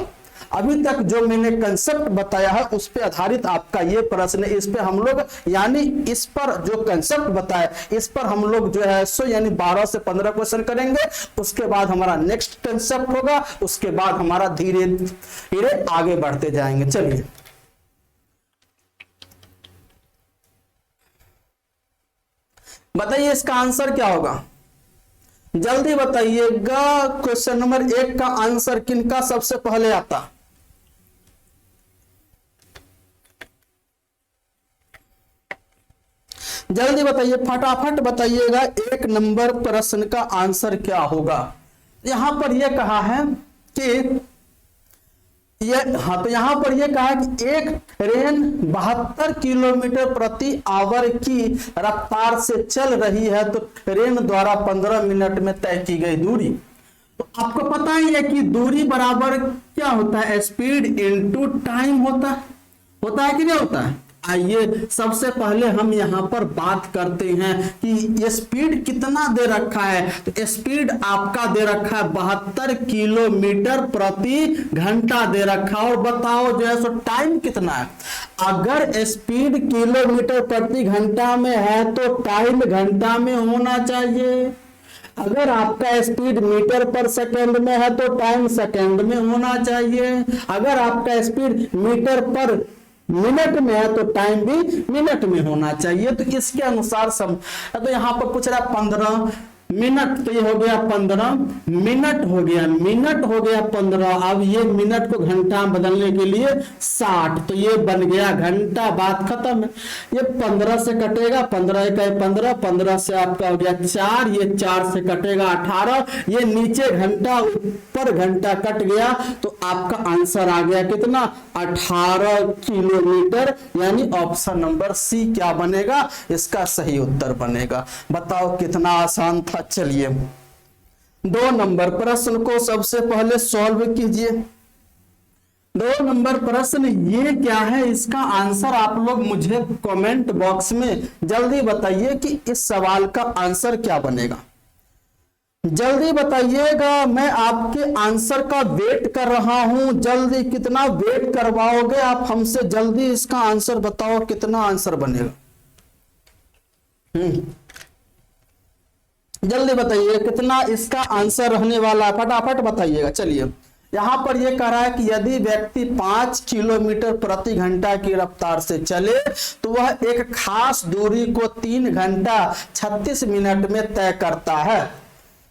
अभी तक जो मैंने कंसेप्ट बताया है उस पे आधारित आपका ये प्रश्न है। इस पे हम लोग यानी इस पर जो कंसेप्ट बताया इस पर हम लोग जो है सो यानी 12 से 15 क्वेश्चन करेंगे। उसके बाद हमारा नेक्स्ट कंसेप्ट होगा, उसके बाद हमारा धीरे धीरे आगे बढ़ते जाएंगे। चलिए, बताइए इसका आंसर क्या होगा, जल्दी बताइएगा। क्वेश्चन नंबर 1 का आंसर किनका सबसे पहले आता? जल्दी बताइए, फटाफट बताइएगा, 1 नंबर प्रश्न का आंसर क्या होगा। यहां पर यह कहा है कि तो यहां पर यह कहा है कि एक ट्रेन 72 किलोमीटर प्रति आवर की रफ्तार से चल रही है, तो ट्रेन द्वारा 15 मिनट में तय की गई दूरी। तो आपको पता ही है कि दूरी बराबर क्या होता है, स्पीड इनटू टाइम होता है कि नहीं होता है। आइए सबसे पहले हम यहां पर बात करते हैं कि ये स्पीड कितना दे रखा है। तो स्पीड आपका दे रखा है 72 किलोमीटर प्रति घंटा दे रखा है। और बताओ जो है सो टाइम कितना है। अगर स्पीड किलोमीटर प्रति घंटा में है तो टाइम घंटा में होना चाहिए। अगर आपका स्पीड मीटर पर सेकंड में है तो टाइम सेकंड में होना चाहिए। अगर आपका स्पीड मीटर पर मिनट में है तो टाइम भी मिनट में होना चाहिए। तो इसके अनुसार तो यहां पर पूछ रहा 15 मिनट, तो ये हो गया 15 मिनट हो गया, मिनट हो गया 15। अब ये मिनट को घंटा बदलने के लिए 60, तो ये बन गया घंटा, बात खत्म है। ये 15 से कटेगा, 15 1 15, 15 से आपका हो गया 4, ये 4 से कटेगा 18, ये नीचे घंटा ऊपर घंटा कट गया, तो आपका आंसर आ गया कितना 18 किलोमीटर, यानी ऑप्शन नंबर सी क्या बनेगा, इसका सही उत्तर बनेगा। बताओ कितना आसान था। चलिए 2 नंबर प्रश्न को सबसे पहले सॉल्व कीजिए। 2 नंबर प्रश्न ये क्या है, इसका आंसर आप लोग मुझे कमेंट बॉक्स में जल्दी बताइए कि इस सवाल का आंसर क्या बनेगा। जल्दी बताइएगा, मैं आपके आंसर का वेट कर रहा हूं। जल्दी कितना वेट करवाओगे आप हमसे, जल्दी इसका आंसर बताओ कितना आंसर बनेगा। जल्दी बताइए कितना इसका आंसर रहने वाला है, फटाफट बताइएगा। चलिए यहां पर यह कह रहा है कि यदि व्यक्ति 5 किलोमीटर प्रति घंटा की रफ्तार से चले तो वह एक खास दूरी को 3 घंटा 36 मिनट में तय करता है।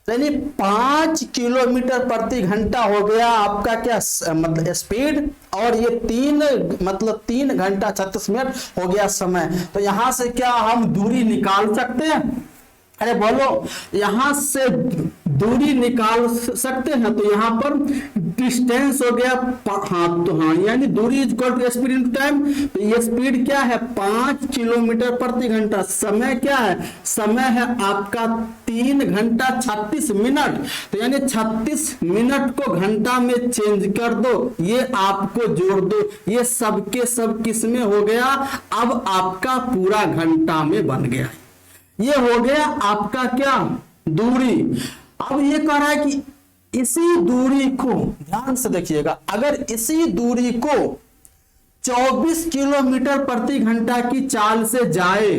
यानी 5 किलोमीटर प्रति घंटा हो गया आपका क्या मतलब स्पीड, और ये 3 घंटा 36 मिनट हो गया समय। तो यहां से क्या हम दूरी निकाल सकते हैं? अरे बोलो, यहां से दूरी निकाल सकते हैं। तो यहां पर डिस्टेंस हो गया यानी दूरी is equal to speed into time. तो ये स्पीड क्या है 5 किलोमीटर प्रति घंटा। समय क्या है, समय है आपका 3 घंटा 36 मिनट। तो यानी 36 मिनट को घंटा में चेंज कर दो, ये आपको जोड़ दो, ये सबके सब किस में हो गया, अब आपका पूरा घंटा में बन गया। ये हो गया आपका क्या दूरी। अब ये कह रहा है कि इसी दूरी को ध्यान से देखिएगा, अगर इसी दूरी को 24 किलोमीटर प्रति घंटा की चाल से जाए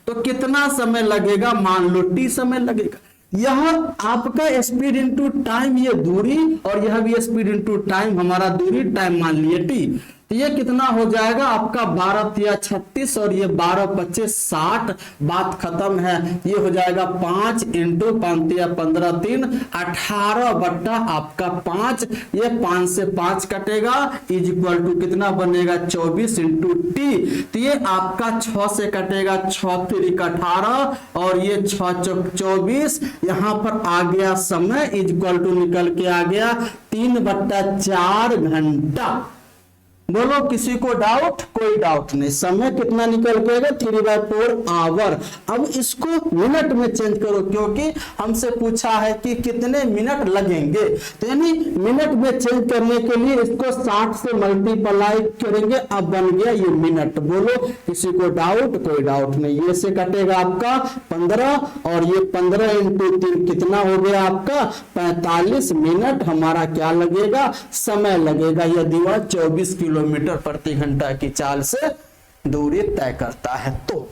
तो कितना समय लगेगा, मान लो t समय लगेगा। यह आपका स्पीड इनटू टाइम, ये दूरी, और यह भी स्पीड इनटू टाइम, हमारा दूरी टाइम मान लिए t। तो ये कितना हो जाएगा आपका 12 × 36 और ये 12 × 25 60। बात खत्म है। ये हो जाएगा 5 × 5 × 15 3 18 बट्टा आपका 5। ये 5 से 5 कटेगा इज इक्वल टू कितना बनेगा 24 × t। तो ये आपका 6 से कटेगा 6 3 18 और ये 6 चौक 24। यहां पर आ गया समय इज इक्वल टू निकल के आ गया 3/4 घंटा। बोलो किसी को डाउट? कोई डाउट नहीं। समय कितना निकल के आएगा 3/4 आवर। अब इसको मिनट में चेंज करो क्योंकि हमसे पूछा है कि कितने मिनट लगेंगे, तो यानी मिनट में चेंज करने के लिए इसको 60 से मल्टीप्लाई करेंगे। अब बन गया ये मिनट। बोलो किसी को डाउट? कोई डाउट नहीं। ये से कटेगा आपका 15 और ये 15 × 3 कितना हो गया आपका 45 मिनट हमारा क्या लगेगा? समय लगेगा। यदि वह 24 किलोमीटर प्रति घंटा की चाल से दूरी तय करता है तो।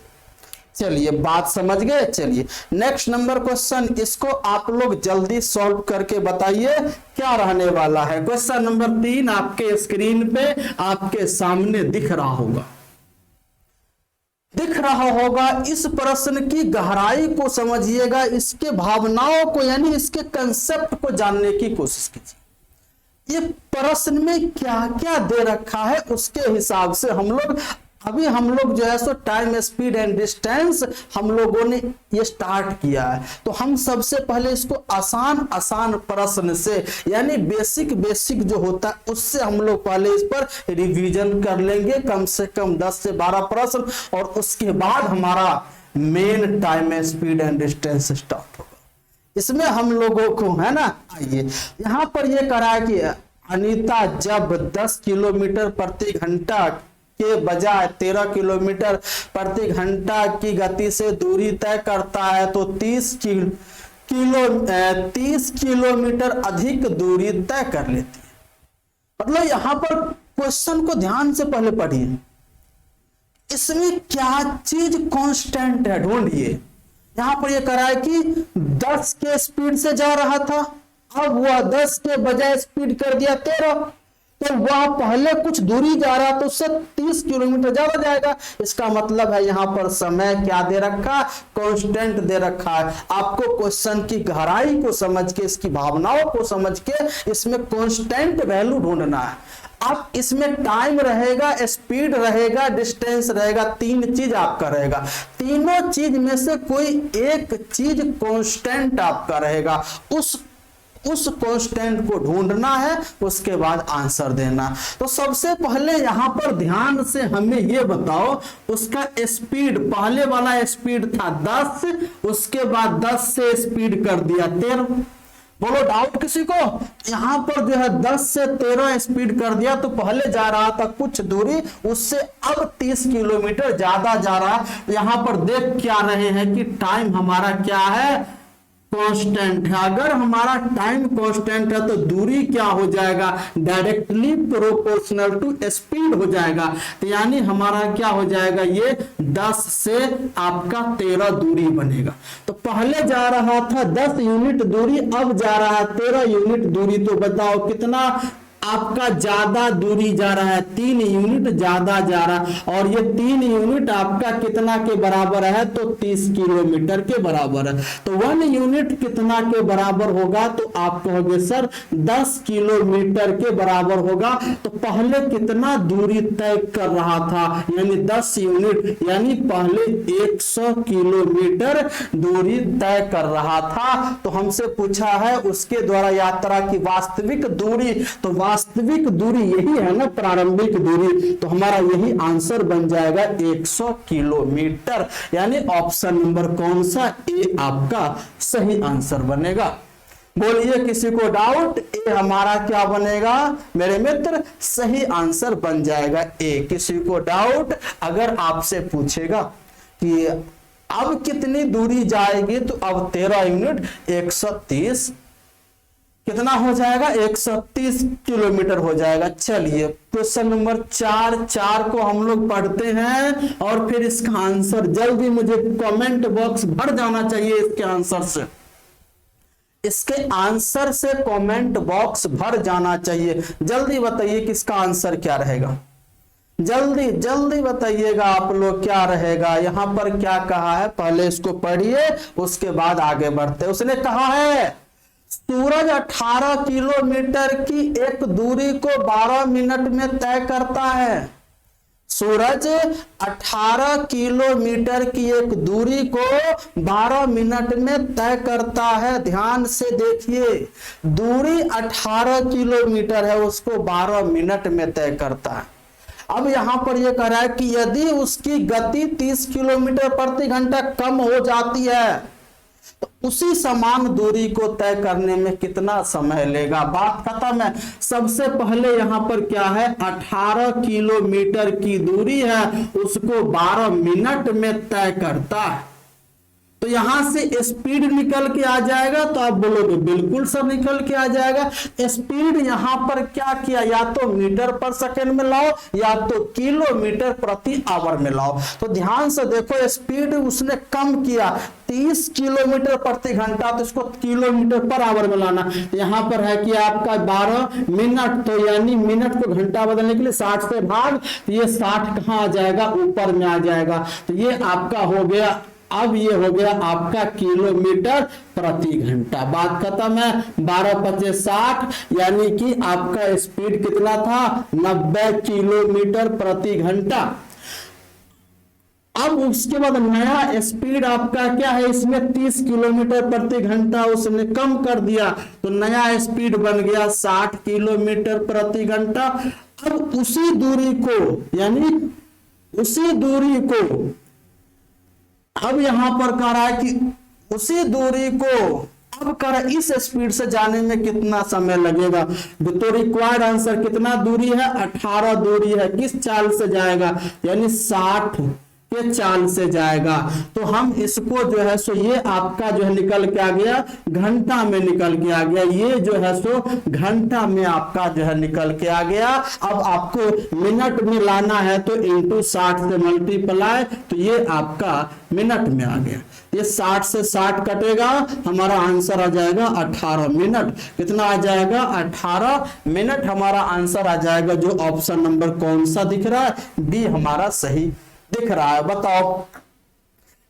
चलिए बात समझ गए। चलिए नेक्स्ट नंबर क्वेश्चन, इसको आप लोग जल्दी सॉल्व करके बताइए क्या रहने वाला है। क्वेश्चन नंबर 3 आपके स्क्रीन पे आपके सामने दिख रहा होगा। इस प्रश्न की गहराई को समझिएगा, इसके भावनाओं को यानी इसके कंसेप्ट को जानने की कोशिश कीजिए। ये प्रश्न में क्या क्या दे रखा है उसके हिसाब से हम लोग जो है सो टाइम स्पीड एंड डिस्टेंस हम लोगों ने ये स्टार्ट किया है। तो हम सबसे पहले इसको आसान प्रश्न से यानी बेसिक जो होता है उससे हम लोग पहले इस पर रिवीजन कर लेंगे, कम से कम 10 से 12 प्रश्न, और उसके बाद हमारा main time speed and distance start होगा। इसमें हम लोगों को है ना, आइए यहां पर ये करा कि अनीता जब 10 किलोमीटर प्रति घंटा के बजाय 13 किलोमीटर प्रति घंटा की गति से दूरी तय करता है तो 30 किलोमीटर अधिक दूरी तय कर लेती है। मतलब यहां पर क्वेश्चन को ध्यान से पहले पढ़िए, इसमें क्या चीज कांस्टेंट है ढूंढिए। यहां पर यह करा है कि 10 के स्पीड से जा रहा था, अब वह 10 के बजाय स्पीड कर दिया 13, तो वह पहले कुछ दूरी जा रहा तो उससे 30 किलोमीटर ज्यादा जाएगा। इसका मतलब है यहां पर समय क्या दे रखा? कांस्टेंट दे रखा है। आपको क्वेश्चन की गहराई को समझ के, इसकी भावनाओं को समझ के इसमें कांस्टेंट वैल्यू ढूंढना है। अब इसमें टाइम रहेगा, स्पीड रहेगा, डिस्टेंस रहेगा, 3 चीज आपका रहेगा। तीनों चीज में से कोई एक चीज कांस्टेंट आपका रहेगा। उस कांस्टेंट को ढूंढना है, उसके बाद आंसर देना। तो सबसे पहले यहां पर ध्यान से हमें यह बताओ उसका स्पीड, पहले वाला स्पीड था 10, उसके बाद 10 से स्पीड कर दिया 13। बोलो डाउट किसी को? यहां पर जो है 10 से 13 स्पीड कर दिया तो पहले जा रहा था कुछ दूरी, उससे अब 30 किलोमीटर ज्यादा जा रहा है। यहां पर देख क्या रहे हैं कि टाइम हमारा क्या है? कांस्टेंट है। अगर हमारा टाइम कांस्टेंट है तो दूरी क्या हो जाएगा? डायरेक्टली प्रोपोर्शनल टू स्पीड हो जाएगा। तो यानी हमारा क्या हो जाएगा? ये 10 से आपका 13 दूरी बनेगा। तो पहले जा रहा था 10 यूनिट दूरी, अब जा रहा है 13 यूनिट दूरी। तो बताओ कितना आपका ज्यादा दूरी जा रहा है? 3 यूनिट ज्यादा जा रहा है। और ये 3 यूनिट आपका कितना के बराबर है? तो 30 किलोमीटर के बराबर है। तो 1 यूनिट कितना के बराबर होगा? तो आप कहोगे सर 10 किलोमीटर के बराबर होगा। तो पहले कितना दूरी तय कर रहा था? यानी 10 यूनिट, यानी पहले 100 किलोमीटर दूरी तय कर रहा था। तो हमसे पूछा है उसके द्वारा यात्रा की वास्तविक दूरी, तो वास्तविक दूरी यही है ना, प्रारंभिक दूरी। तो हमारा यही आंसर बन जाएगा 100 किलोमीटर। यानी ऑप्शन नंबर कौन सा? ए आपका सही आंसर बनेगा। बोलिए किसी को डाउट? ए हमारा क्या बनेगा मेरे मित्र? सही आंसर बन जाएगा ए। किसी को डाउट? अगर आपसे पूछेगा कि अब कितनी दूरी जाएगी, तो अब 13 यूनिट 130 कितना हो जाएगा? 130 किलोमीटर हो जाएगा। चलिए क्वेश्चन नंबर 4 को हम लोग पढ़ते हैं और फिर इसका आंसर जल्दी मुझे कमेंट बॉक्स भर जाना चाहिए इसके आंसर से। इसके आंसर से कमेंट बॉक्स भर जाना चाहिए। जल्दी बताइए कि इसका आंसर क्या रहेगा। जल्दी जल्दी बताइएगा आप लोग क्या रहेगा, यहाँ पर क्या कहा है, पहले इसको पढ़िए उसके बाद आगे बढ़ते। उसने कहा है सूरज 18 किलोमीटर की एक दूरी को 12 मिनट में तय करता है। सूरज 18 किलोमीटर की एक दूरी को 12 मिनट में तय करता है। ध्यान से देखिए, दूरी 18 किलोमीटर है, उसको 12 मिनट में तय करता है। अब यहां पर यह कह रहा है कि यदि उसकी गति 30 किलोमीटर प्रति घंटा कम हो जाती है तो उसी समान दूरी को तय करने में कितना समय लेगा। बात खत्म है। सबसे पहले यहां पर क्या है, 18 किलोमीटर की दूरी है, उसको 12 मिनट में तय करता है। तो यहां से स्पीड निकल के आ जाएगा, तो आप बोलोगे बिल्कुल सर निकल के आ जाएगा। स्पीड यहां पर क्या किया, या तो मीटर पर सेकंड में लाओ या तो किलोमीटर प्रति आवर में लाओ। तो ध्यान से देखो, स्पीड उसने कम किया 30 किलोमीटर प्रति घंटा, तो इसको किलोमीटर पर आवर में लाना। यहां पर है कि आपका 12 मिनट, तो यानी मिनट को घंटा बदलने के लिए 60 से भाग, तो ये 60 कहां आ जाएगा, ऊपर में आ जाएगा। तो ये आपका हो गया, अब ये हो गया आपका किलोमीटर प्रति घंटा। बात खत्म है। 12 × 60 यानी कि आपका स्पीड कितना था, 90 किलोमीटर प्रति घंटा। अब उसके बाद नया स्पीड आपका क्या है, इसमें 30 किलोमीटर प्रति घंटा उसने कम कर दिया, तो नया स्पीड बन गया 60 किलोमीटर प्रति घंटा। अब उसी दूरी को, यानी उसी दूरी को अब यहां पर कह रहा है कि उसी दूरी को अब कर इस स्पीड से जाने में कितना समय लगेगा। तो रिक्वायर्ड आंसर कितना दूरी है, 18 दूरी है। किस चाल से जाएगा, यानी 60 के चाल से जाएगा। तो हम इसको जो है सो ये आपका जो है निकल के आ गया, घंटा में निकल के आ गया। ये जो है सो घंटा में आपका जो है निकल के आ गया। अब आपको मिनट में लाना है तो इंटू 60 से मल्टीप्लाई, तो ये आपका मिनट में आ गया। ये 60 से 60 कटेगा, हमारा आंसर आ जाएगा 18 मिनट। कितना आ जाएगा, 18 मिनट हमारा आंसर आ जाएगा। जो ऑप्शन नंबर कौन सा दिख रहा है, बी हमारा सही दिख रहा है। बताओ,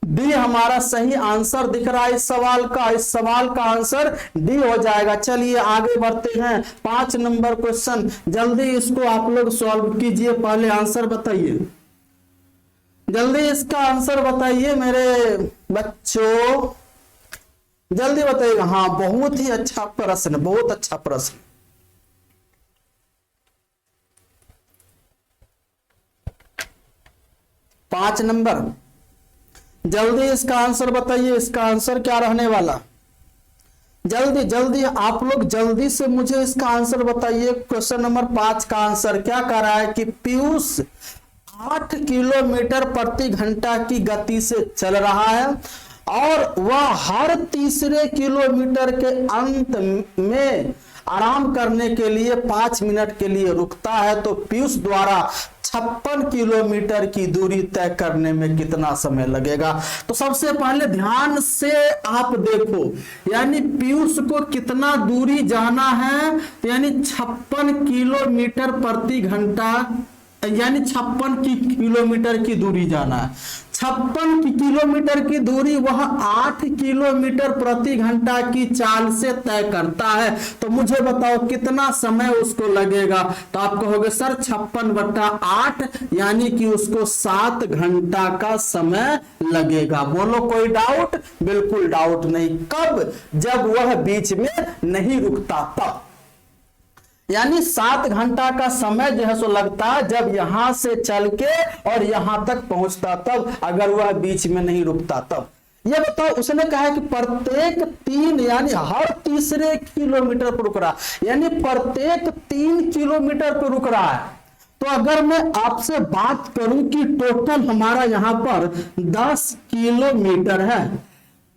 डी हमारा सही आंसर दिख रहा है इस सवाल का। इस सवाल का आंसर डी हो जाएगा। चलिए आगे बढ़ते हैं। 5 नंबर क्वेश्चन, जल्दी इसको आप लोग सॉल्व कीजिए। पहले आंसर बताइए, जल्दी इसका आंसर बताइए मेरे बच्चों, जल्दी बताइएगा। हाँ, बहुत ही अच्छा प्रश्न, बहुत अच्छा प्रश्न। पांच नंबर, जल्दी इसका आंसर बताइए। इसका आंसर क्या रहने वाला, जल्दी जल्दी आप लोग जल्दी से मुझे इसका आंसर बताइए। क्वेश्चन नंबर 5 का आंसर क्या कह रहा है कि पीयूष 8 किलोमीटर प्रति घंटा की गति से चल रहा है और वह हर तीसरे किलोमीटर के अंत में आराम करने के लिए 5 मिनट के लिए रुकता है। तो पीयूष द्वारा 56 किलोमीटर की दूरी तय करने में कितना समय लगेगा। तो सबसे पहले ध्यान से आप देखो, यानी पीयूष को कितना दूरी जाना है, यानी 56 किलोमीटर प्रति घंटा, यानी 56 किलोमीटर की दूरी जाना है। 56 किलोमीटर की दूरी वह 8 किलोमीटर प्रति घंटा की चाल से तय करता है। तो मुझे बताओ कितना समय उसको लगेगा। तो आप कहोगे सर 56/8 यानी कि उसको 7 घंटा का समय लगेगा। बोलो कोई डाउट, बिल्कुल डाउट नहीं। कब, जब वह बीच में नहीं रुकता तब, यानी 7 घंटा का समय जो है सो लगता है जब यहां से चल के और यहां तक पहुंचता तब, अगर वह बीच में नहीं रुकता तब। ये बताओ, उसने कहा है कि प्रत्येक 3 यानी हर तीसरे किलोमीटर पर रुक रहा, यानी प्रत्येक 3 किलोमीटर पर रुक रहा है। तो अगर मैं आपसे बात करूं कि टोटल हमारा यहां पर 10 किलोमीटर है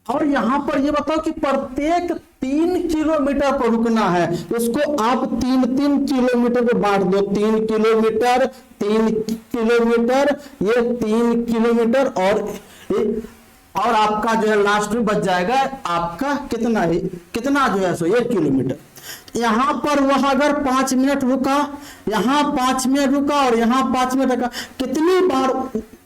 और यहां पर ये बताओ कि प्रत्येक 3 किलोमीटर पर रुकना है, इसको आप 3-3 किलोमीटर पे बांट दो। 3 किलोमीटर, 3 किलोमीटर, ये 3 किलोमीटर और आपका जो है लास्ट में बच जाएगा आपका कितना ही, कितना जो है सो 1 किलोमीटर। यहां पर वह अगर 5 मिनट रुका, यहां 5 मिनट रुका और यहां 5 मिनट रुका, कितनी बार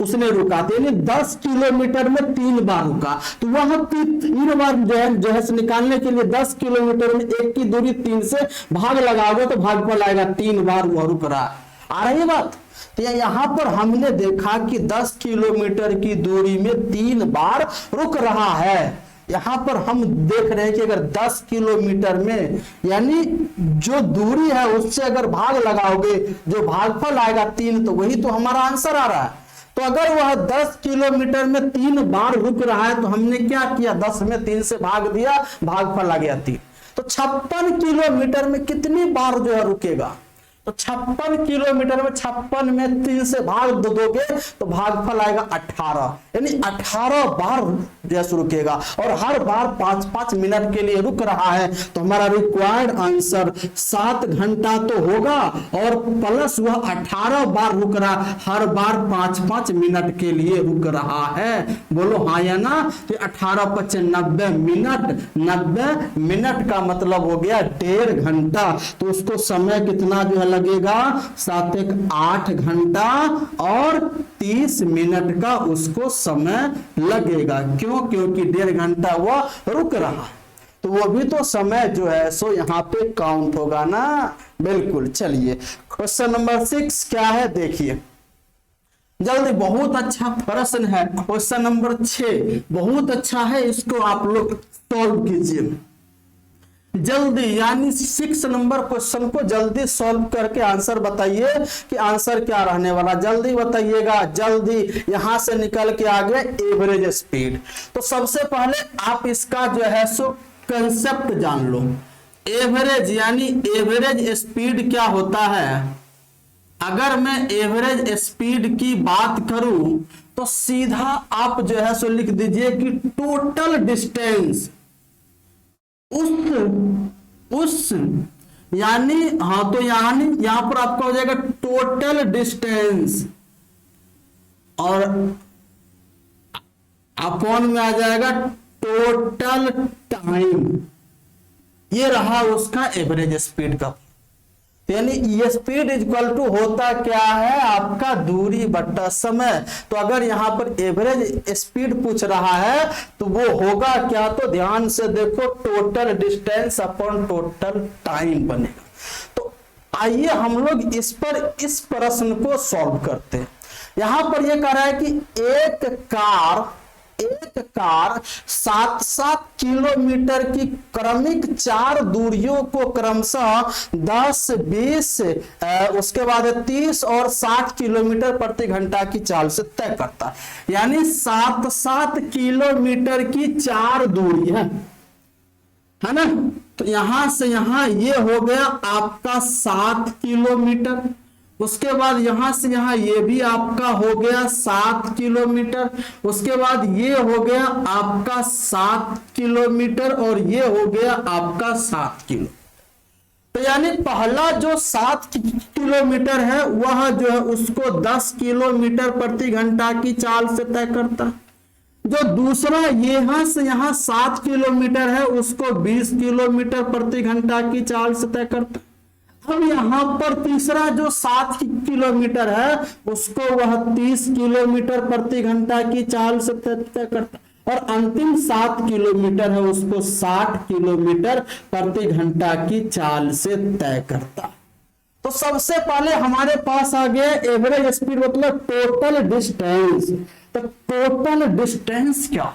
उसने रुका? यानी 10 किलोमीटर में 3 बार रुका। तो वह 3 बार जो है निकालने के लिए 10 किलोमीटर में 1 की दूरी 3 से भाग लगाओगे तो भागफल आएगा 3 बार वह रुक रहा है। आ रही है बात? तो यहां पर हमने देखा कि 10 किलोमीटर की दूरी में 3 बार रुक रहा है। यहां पर हम देख रहे हैं कि अगर 10 किलोमीटर में यानी जो दूरी है उससे अगर भाग लगाओगे जो भागफल आएगा 3, तो वही तो हमारा आंसर आ रहा है। तो अगर वह 10 किलोमीटर में 3 बार रुक रहा है तो हमने क्या किया? 10 में 3 से भाग दिया, भागफल आ गया 3। तो 56 किलोमीटर में कितनी बार जो है रुकेगा? तो 56 किलोमीटर में 56 में 3 से भाग दोगे तो भागफल आएगा 18, यानी 18 बार जैसे रुकेगा और हर बार 5-5 मिनट के लिए रुक रहा है। तो हमारा रिक्वायर्ड आंसर 7 घंटा तो होगा और प्लस वह 18 बार रुक रहा, हर बार 5-5 मिनट के लिए रुक रहा है। बोलो हाँ या ना? तो 18 × 5 90 मिनट, 90 मिनट का मतलब हो गया 1.5 घंटा। तो उसको समय कितना जो है लगेगा? 7 × 8 घंटा और 30 मिनट का उसको समय लगेगा। क्यों? क्योंकि 1.5 घंटा वो रुक रहा, तो वो भी तो समय जो है सो यहाँ पे काउंट होगा ना। बिल्कुल। चलिए क्वेश्चन नंबर 6 क्या है देखिए जल्दी। बहुत अच्छा प्रश्न है क्वेश्चन नंबर 6, बहुत अच्छा है, इसको आप लोग सॉल्व कीजिए जल्दी। यानी 6 नंबर क्वेश्चन को जल्दी सॉल्व करके आंसर बताइए कि आंसर क्या रहने वाला, जल्दी बताइएगा जल्दी। यहां से निकल के आ गए एवरेज स्पीड। तो सबसे पहले आप इसका जो है सो कंसेप्ट जान लो। एवरेज यानी एवरेज स्पीड क्या होता है? अगर मैं एवरेज स्पीड की बात करूं तो सीधा आप जो है सो लिख दीजिए कि टोटल डिस्टेंस उस यानी हाँ, तो यानी यहां पर आपका हो जाएगा टोटल डिस्टेंस और अपॉन में आ जाएगा टोटल टाइम। ये रहा उसका एवरेज स्पीड का। यानी ये स्पीड इक्वल टू होता क्या है? आपका दूरी बट्टा समय। तो अगर यहां पर एवरेज स्पीड पूछ रहा है तो वो होगा क्या? तो ध्यान से देखो, total distance upon total time बनेगा। तो आइए हम लोग इस प्रश्न को सॉल्व करते हैं। यहां पर ये कह रहा है कि एक कार 7-7 किलोमीटर की क्रमिक 4 दूरियों को क्रमशः 10, 20 उसके बाद 30 और 60 किलोमीटर प्रति घंटा की चाल से तय करता है। यानी 7-7 किलोमीटर की 4 दूरी है ना? तो यहां से यहां ये हो गया आपका 7 किलोमीटर। उसके बाद यहां से यहां ये भी आपका हो गया 7 किलोमीटर। उसके बाद ये हो गया आपका 7 किलोमीटर और ये हो गया आपका 7 किलो। तो यानी पहला जो 7 किलोमीटर है वह जो है उसको 10 किलोमीटर प्रति घंटा की चाल से तय करता है। जो दूसरा यहां से यहां 7 किलोमीटर है उसको 20 किलोमीटर प्रति घंटा की चाल से तय करता है। अब यहां पर तीसरा जो 7 किलोमीटर है उसको वह 30 किलोमीटर प्रति घंटा की चाल से तय करता है और अंतिम 7 किलोमीटर है उसको 60 किलोमीटर प्रति घंटा की चाल से तय करता है। तो सबसे पहले हमारे पास आ गया एवरेज स्पीड मतलब टोटल डिस्टेंस। तो टोटल डिस्टेंस क्या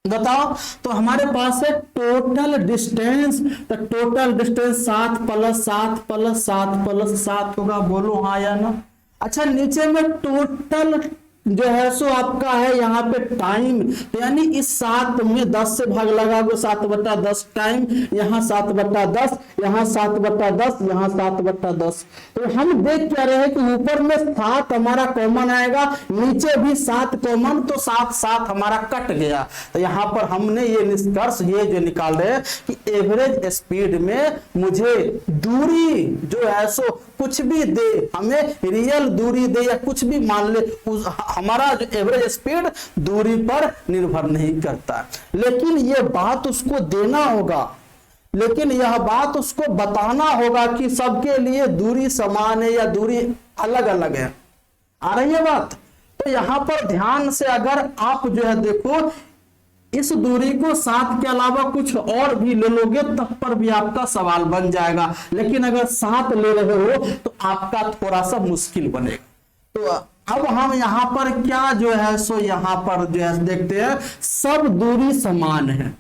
बताओ? तो हमारे पास है टोटल डिस्टेंस। तो टोटल डिस्टेंस 7 + 7 + 7 + 7 होगा। बोलो हाँ या ना? अच्छा, नीचे में टोटल जो है सो आपका है यहाँ पे टाइम। तो यानी इस 7 में 10 से भाग लगाओगे 7/10 टाइम। यहाँ 7/10, यहाँ 7/10, यहाँ 7/10। तो हम देख क्या रहे हैं कि ऊपर में 7 हमारा कॉमन आएगा, नीचे भी 7 कॉमन, तो 7 हमारा कट गया। तो यहाँ पर हमने ये निष्कर्ष ये जो निकाल रहे हैं कि एवरेज स्पीड में मुझे दूरी जो है सो कुछ भी दे, हमें रियल दूरी दे या कुछ भी मान ले, हमारा जो एवरेज स्पीड दूरी पर निर्भर नहीं करता। लेकिन ये बात उसको देना होगा लेकिन यह बात उसको बताना होगा कि सबके लिए दूरी समान है या दूरी अलग अलग है। आ रही है बात? तो यहां पर ध्यान से अगर आप जो है देखो, इस दूरी को 7 के अलावा कुछ और भी ले लोगे तब पर भी आपका सवाल बन जाएगा, लेकिन अगर 7 ले रहे हो तो आपका थोड़ा सा मुश्किल बनेगा। तो अब हम यहां पर क्या जो है सो यहां पर जो है देखते हैं, सब दूरी समान है,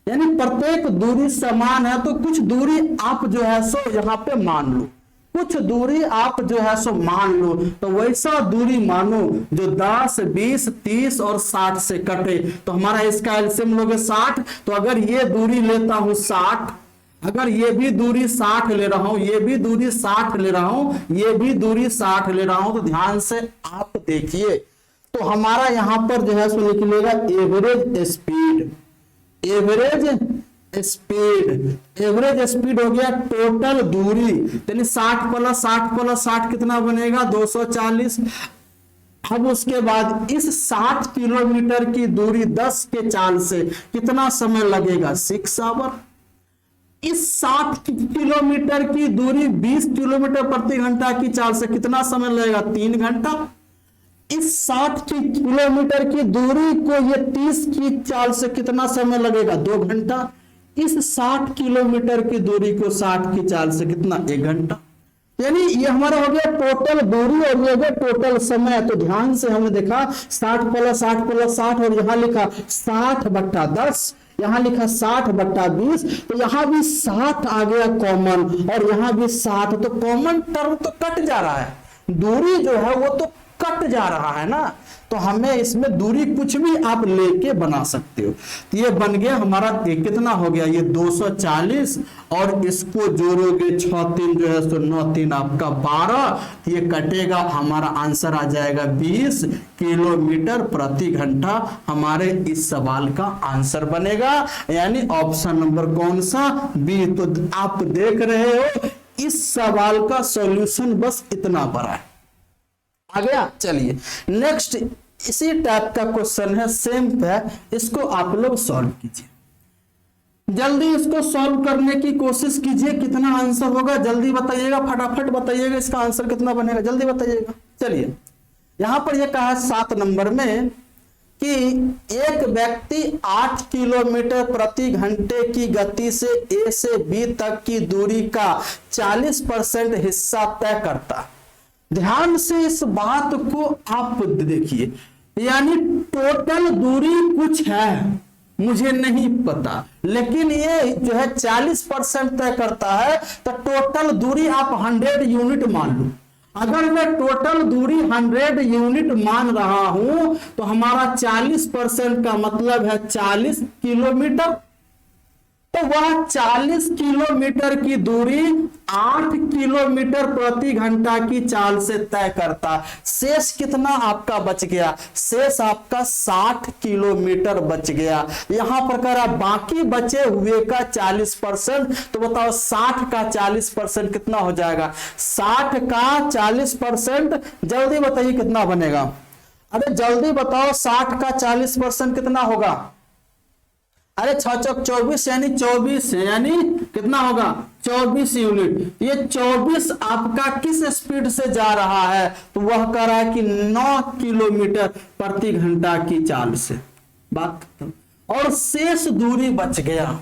यानी प्रत्येक दूरी समान है। तो कुछ दूरी आप जो है सो यहां पे मान लो, कुछ दूरी आप जो है सो मान लो। तो वैसा दूरी मानो जो 10, 20, 30 और 60 से कटे। तो हमारा इसका एलसीएम लोगे 60। तो अगर ये दूरी लेता हूं 60, अगर ये भी दूरी 60 ले रहा हूं, ये भी दूरी 60 ले रहा हूं, ये भी दूरी 60 ले रहा हूं, तो ध्यान से आप देखिए, तो हमारा यहां पर जो है सो निकलेगा एवरेज स्पीड। एवरेज स्पीड हो गया टोटल दूरी, यानी 60 प्लस 60 प्लस 60 कितना बनेगा? 240। अब उसके बाद इस 60 किलोमीटर की दूरी 10 के चाल से कितना समय लगेगा? 6 आवर। इस 60 किलोमीटर की दूरी 20 किलोमीटर प्रति घंटा की चाल से कितना समय लगेगा? 3 घंटा। इस 60 किलोमीटर की दूरी को ये 30 की चाल से कितना समय लगेगा? 2 घंटा। इस 60 किलोमीटर की दूरी को 60 की चाल से कितना? 1 घंटा। यानी ये हमारा हो गया टोटल दूरी और ये हो गया टोटल समय। तो ध्यान से हमने देखा 60 प्लस 60 प्लस 60, और यहां लिखा 60/10, यहां लिखा 60/20, तो यहां भी 60 आ गया कॉमन, और यहां भी 60। तो कॉमन टर्म तो कट जा रहा है, दूरी जो है वो तो कट जा रहा है ना। तो हमें इसमें दूरी कुछ भी आप लेके बना सकते हो। तो ये बन गया हमारा, कितना हो गया? ये 240, और इसको जोड़ोगे 6 3 जो है सो 9 3 आपका 12, ये कटेगा, हमारा आंसर आ जाएगा 20 किलोमीटर प्रति घंटा। हमारे इस सवाल का आंसर बनेगा, यानी ऑप्शन नंबर कौन सा? बी। तो आप देख रहे हो इस सवाल का सॉल्यूशन बस इतना बड़ा है। आ गया? चलिए नेक्स्ट इसी टाइप का क्वेश्चन है, सेम है, इसको आप लोग सॉल्व कीजिए। जल्दी इसको सॉल्व करने की कोशिश कीजिए। कितना आंसर होगा जल्दी बताइएगा, फटाफट बताइएगा, इसका आंसर कितना बनेगा जल्दी बताइएगा। चलिए यहां पर यह कहा है 7 नंबर में कि एक व्यक्ति 8 किलोमीटर प्रति घंटे की गति से ए से बी तक की दूरी का 40% हिस्सा तय करता है। ध्यान से इस बात को आप देखिए, यानी टोटल दूरी कुछ है, मुझे नहीं पता, लेकिन ये जो है 40% तय करता है। तो टोटल दूरी आप 100 यूनिट मान लो। अगर मैं टोटल दूरी 100 यूनिट मान रहा हूं तो हमारा 40% का मतलब है 40 किलोमीटर। तो वह 40 किलोमीटर की दूरी 8 किलोमीटर प्रति घंटा की चाल से तय करता। शेष कितना आपका बच गया? शेष आपका 60 किलोमीटर बच गया। यहां पर कह रहा बाकी बचे हुए का 40%। तो बताओ 60 का 40% कितना हो जाएगा? 60 का 40% जल्दी बताइए कितना बनेगा? अरे जल्दी बताओ 60 का 40% कितना होगा? अरे 6 चौक 24, यानी 24, यानी कितना होगा? 24 यूनिट। ये 24 आपका किस स्पीड से जा रहा है? तो वह कह रहा है कि 9 किलोमीटर प्रति घंटा की चाल से। बात खत्म। और शेष दूरी बच गया।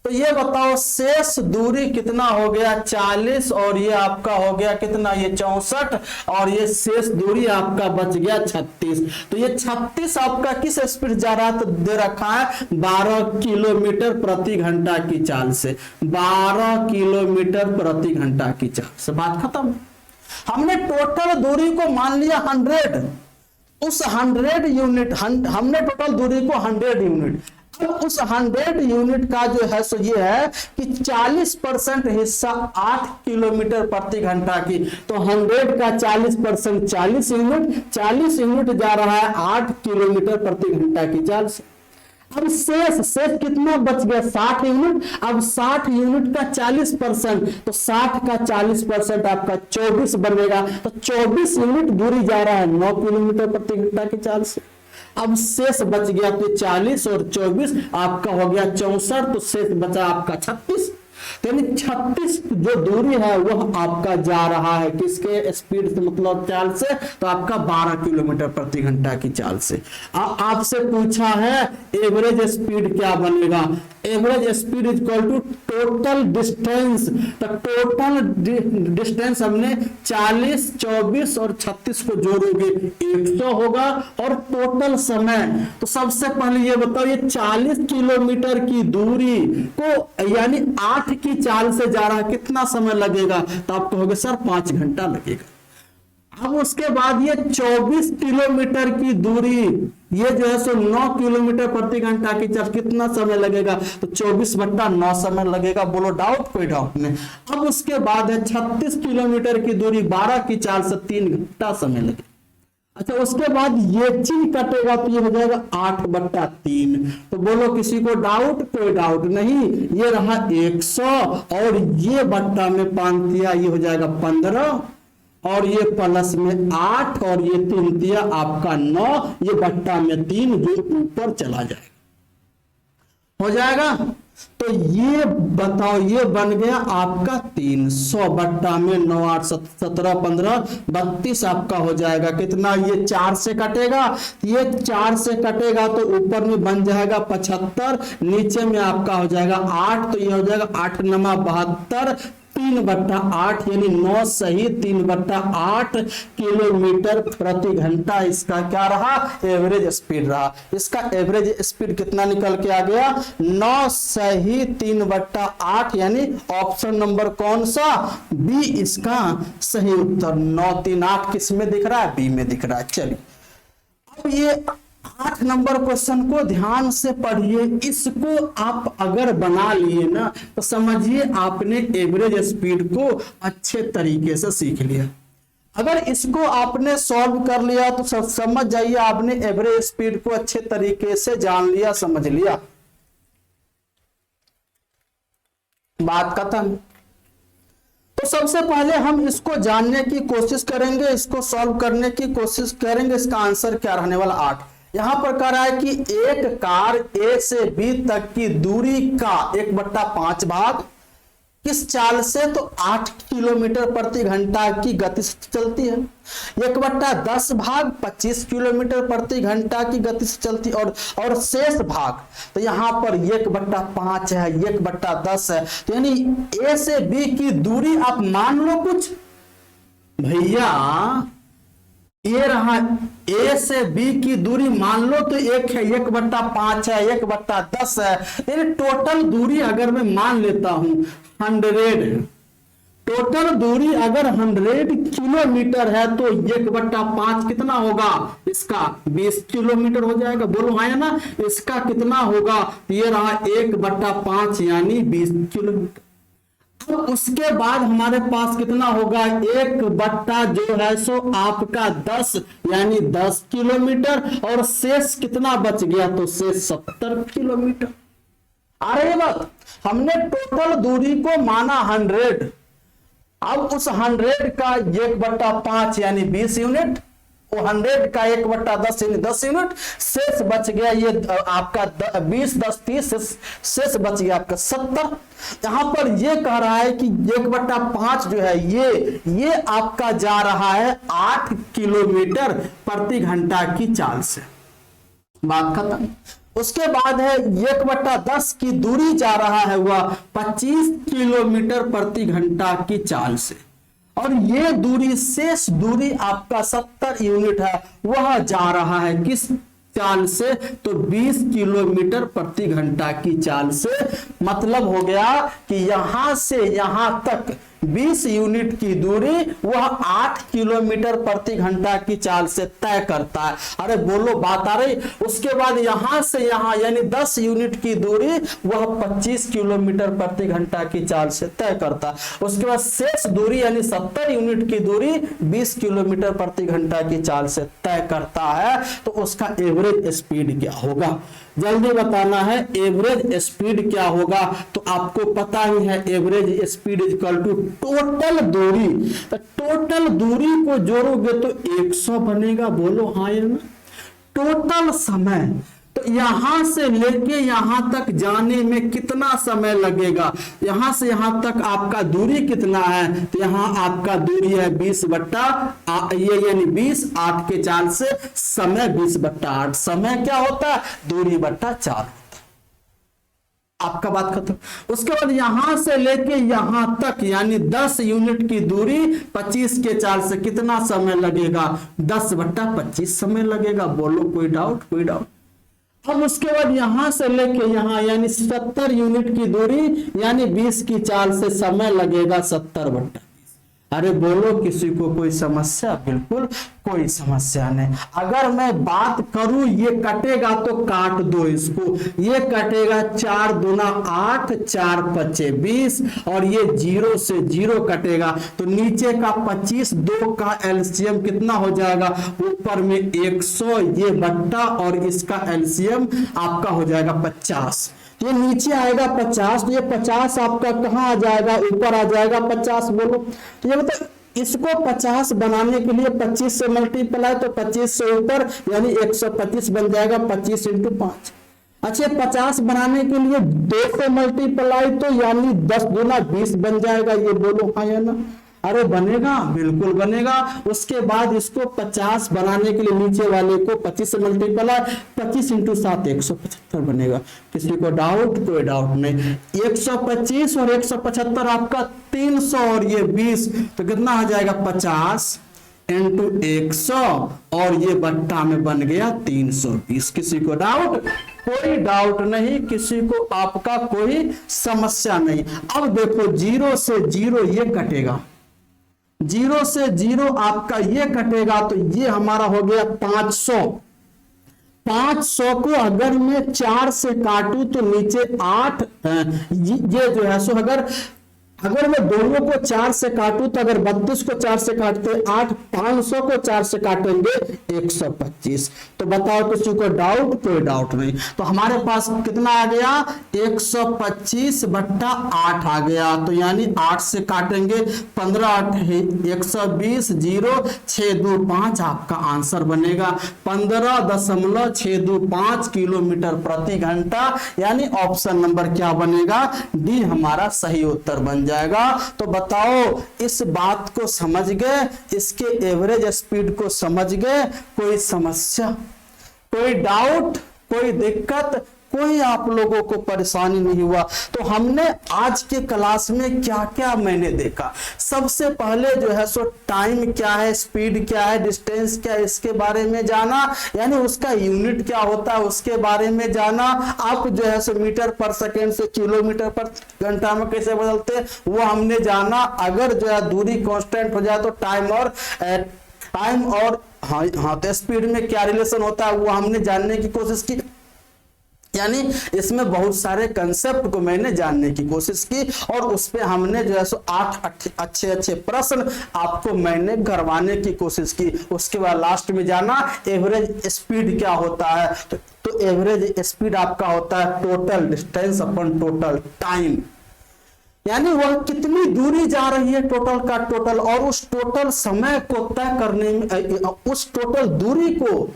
तो ये बताओ शेष दूरी कितना हो गया? 40, और ये आपका हो गया कितना? ये 64, और ये शेष दूरी आपका बच गया 36। तो ये 36 आपका किस स्पीड जा रहा है? तो दे रखा है 12 किलोमीटर प्रति घंटा की चाल से। 12 किलोमीटर प्रति घंटा की चाल से। बात खत्म। हमने टोटल दूरी को मान लिया 100, उस 100 यूनिट, हमने टोटल दूरी को 100 यूनिट, उस 100 यूनिट का जो है सो ये है कि 40% हिस्सा 8 किलोमीटर प्रति घंटा की। तो 100 का 40% 40 यूनिट, 40 यूनिट जा रहा है 8 किलोमीटर प्रति घंटा की चाल से। अब शेष कितना बच गया? 60 यूनिट। अब 60 यूनिट का 40%, तो 60 का 40% आपका 24 बनेगा। तो 24 यूनिट दूरी जा रहा है 9 किलोमीटर प्रति घंटा की चाल से। अब शेष बच गया तो 40 और 24 आपका हो गया 64, तो शेष बचा आपका 36। तो यानी 36 जो दूरी है वह आपका जा रहा है किसके स्पीड से, मतलब चाल से, तो आपका 12 किलोमीटर प्रति घंटा की चाल से। आपसे पूछा है एवरेज स्पीड क्या बनेगा, average speed is equal to total distance. तो टोटल डिस्टेंस हमने 40, 24 और 36 को जोड़ोगे 100 होगा, और टोटल समय, तो सबसे पहले ये बताओ ये 40 किलोमीटर की दूरी को यानी 8 की चाल से जा रहा है, कितना समय लगेगा, तो आप कहोगे सर 5 घंटा लगेगा। अब उसके बाद ये 24 किलोमीटर की दूरी, ये जो है सो 9 किलोमीटर प्रति घंटा की चाल, कितना समय लगेगा, तो 24/9 समय लगेगा। बोलो डाउट, कोई डाउट नहीं। अब उसके बाद है 36 किलोमीटर की दूरी 12 की चाल से 3 घंटा समय लगेगा। अच्छा, उसके बाद ये चीज कटेगा तो ये हो जाएगा 8/3। तो बोलो किसी को डाउट, कोई डाउट नहीं। ये रहा 100 और ये बट्टा में 5 दिया, ये हो जाएगा 15, और ये प्लस में 8 और ये 3 दिया आपका 9, ये बट्टा में 3 जो ऊपर चला जाएगा, हो जाएगा। तो ये बताओ, ये बन गया आपका 300 बट्टा में 9, 8, 17, 15, 32 आपका हो जाएगा कितना, ये 4 से कटेगा, ये 4 से कटेगा तो ऊपर में बन जाएगा 75, नीचे में आपका हो जाएगा 8, तो ये हो जाएगा 8 9 72, 3/8 यानी 9 सही 3/8 किलोमीटर प्रति घंटा इसका क्या रहा, एवरेज स्पीड रहा। इसका एवरेज स्पीड कितना निकल के आ गया, 9 सही 3/8, यानी ऑप्शन नंबर कौन सा, बी इसका सही उत्तर। 9 3 8 किस में दिख रहा है, बी में दिख रहा है। चलिए अब ये 8 नंबर क्वेश्चन को ध्यान से पढ़िए। इसको आप अगर बना लिए ना तो समझिए आपने एवरेज स्पीड को अच्छे तरीके से सीख लिया। अगर इसको आपने सॉल्व कर लिया तो समझ जाइए आपने एवरेज स्पीड को अच्छे तरीके से जान लिया, समझ लिया, बात खत्म। तो सबसे पहले हम इसको जानने की कोशिश करेंगे, इसको सॉल्व करने की कोशिश करेंगे। इसका आंसर क्या रहने वाला, 8। यहां पर कह रहा है कि एक कार ए से बी तक की दूरी का 1/5 भाग किस चाल से, तो 8 किलोमीटर प्रति घंटा की गति से चलती है। 1/10 भाग 25 किलोमीटर प्रति घंटा की गति से चलती है, और शेष भाग, तो यहां पर 1/5 है, 1/10 है, तो यानी ए से बी की दूरी आप मान लो कुछ, भैया ये रहा ए से बी की दूरी मान लो तो एक है, 1/5 है, 1/10 है, यानी टोटल दूरी अगर मैं मान लेता हूं 100, टोटल दूरी अगर 100 किलोमीटर है तो 1/5 कितना होगा, इसका 20 किलोमीटर हो जाएगा। बोलो हाँ ना, इसका कितना होगा, ये रहा 1/5 यानी 20 किलोमीटर। तो उसके बाद हमारे पास कितना होगा, 1/, जो है सो आपका 10 यानी 10 किलोमीटर, और शेष कितना बच गया, तो शेष 70 किलोमीटर। अरे बात, हमने टोटल दूरी को माना 100, अब उस 100 का 1/5 यानी 20 यूनिट, वो 100 का 1/10 यानी 10 यूनिट, शेष बच गया ये आपका 20 10 30, शेष बच गया आपका 70। यहां पर ये कह रहा है कि 1/5 जो है ये आपका जा रहा है 8 किलोमीटर प्रति घंटा की चाल से, बात खत्म। उसके बाद है 1/10 की दूरी जा रहा है वह 25 किलोमीटर प्रति घंटा की चाल से, और ये दूरी शेष दूरी आपका 70 यूनिट है, वह जा रहा है किस चाल से, तो 20 किलोमीटर प्रति घंटा की चाल से। मतलब हो गया कि यहां से यहां तक 20 यूनिट की दूरी वह 8 किलोमीटर प्रति घंटा की चाल से तय करता है। अरे बोलो बात आ रही। उसके बाद यहां से यहां यानी 10 यूनिट की दूरी वह 25 किलोमीटर प्रति घंटा की चाल से तय करता है। उसके बाद शेष दूरी यानी 70 यूनिट की दूरी 20 किलोमीटर प्रति घंटा की चाल से तय करता है। तो उसका एवरेज स्पीड क्या होगा, जल्दी बताना है। एवरेज स्पीड क्या होगा, तो आपको पता ही है average speed is equal to total दूरी। तो टोटल दूरी को जोड़ोगे तो 100 बनेगा। बोलो हाँ या ना, टोटल समय, तो यहां से लेके यहां तक जाने में कितना समय लगेगा, यहां से यहां तक आपका दूरी कितना है, तो यहां आपका दूरी है 20 बट्टा ये यानी 20, 8 के 4 से समय 20/8, समय क्या होता है, दूरी बट्टा 4 होता है। आपका बात खत्म। उसके बाद यहां से लेके यहां तक यानी 10 यूनिट की दूरी 25 के 4 से कितना समय लगेगा, 10/25 समय लगेगा। बोलो कोई डाउट, कोई डाउट। अब उसके बाद यहां से लेके यहां यानी 70 यूनिट की दूरी यानी 20 की 4 से समय लगेगा 70/20। अरे बोलो किसी को कोई समस्या, बिल्कुल कोई समस्या नहीं। अगर मैं बात करूं ये कटेगा तो काट दो इसको, ये कटेगा 4 दूना 8, 4 पचे 20 और ये 0 से 0 कटेगा तो नीचे का 25, 2 का एलसीएम कितना हो जाएगा, ऊपर में 100 ये बट्टा और इसका एलसीएम आपका हो जाएगा 50। ये नीचे आएगा 50, तो ये 50 आपका कहां आ जाएगा, ऊपर आ जाएगा 50। बोलो तो ये मतलब इसको 50 बनाने के लिए 25 से मल्टीप्लाई तो 25 से ऊपर यानी 125 बन जाएगा 25 × 5। अच्छा 50 बनाने के लिए 2 से मल्टीप्लाई तो यानी 10 दूना 20 बन जाएगा। ये बोलो हाँ या ना, अरे बनेगा, बिल्कुल बनेगा। उसके बाद इसको 50 बनाने के लिए नीचे वाले को 25 से मल्टीप्लाई 25 × 7 175 बनेगा। किसी को डाउट, कोई डाउट नहीं। 125 और 175 आपका 300 और ये 20 तो कितना आ जाएगा 50 × 100 और ये बट्टा में बन गया 320। किसी को डाउट, कोई डाउट नहीं, किसी को आपका कोई समस्या नहीं। अब देखो 0 से 0 ये कटेगा, 0 से 0 आपका ये कटेगा तो ये हमारा हो गया 500। 500 को अगर मैं 4 से काटूं तो नीचे 8 ये जो है सो अगर मैं दोनों को 4 से काटूं तो अगर 32 को 4 से काटते 8, 500 को 4 से काटेंगे 125। तो बताओ किसी को डाउट, कोई डाउट नहीं। तो हमारे पास कितना आ गया 125/8 आ गया। तो यानी 8 से काटेंगे 15 8 120 0 625 आपका आंसर बनेगा 15.625 किलोमीटर प्रति घंटा। यानी ऑप्शन नंबर क्या बनेगा, डी हमारा सही उत्तर बन जाएगा। तो बताओ इस बात को समझ गए, इसके एवरेज स्पीड को समझ गए, कोई समस्या, कोई डाउट, कोई दिक्कत, कोई आप लोगों को परेशानी नहीं हुआ। तो हमने आज के क्लास में क्या क्या मैंने देखा, सबसे पहले जो है सो टाइम क्या है, स्पीड क्या है, डिस्टेंस क्या है, इसके बारे में जाना, यानी उसका यूनिट क्या होता है उसके बारे में जाना। आप जो है सो मीटर पर सेकेंड से किलोमीटर पर घंटा में कैसे बदलते वो हमने जाना। अगर जो है दूरी कांस्टेंट हो जाए तो टाइम और हाँ तो स्पीड में क्या रिलेशन होता है वो हमने जानने की कोशिश की। यानी इसमें बहुत सारे कंसेप्ट को मैंने जानने की कोशिश की और उस पे हमने जो है सो 8 अच्छे प्रश्न आपको मैंने करवाने की कोशिश की। उसके बाद लास्ट में जाना एवरेज स्पीड क्या होता है। तो एवरेज स्पीड आपका होता है टोटल डिस्टेंस अपन टोटल टाइम, यानी वह कितनी दूरी जा रही है टोटल का टोटल, और उस टोटल समय को तय करने में उस टोटल दूरी को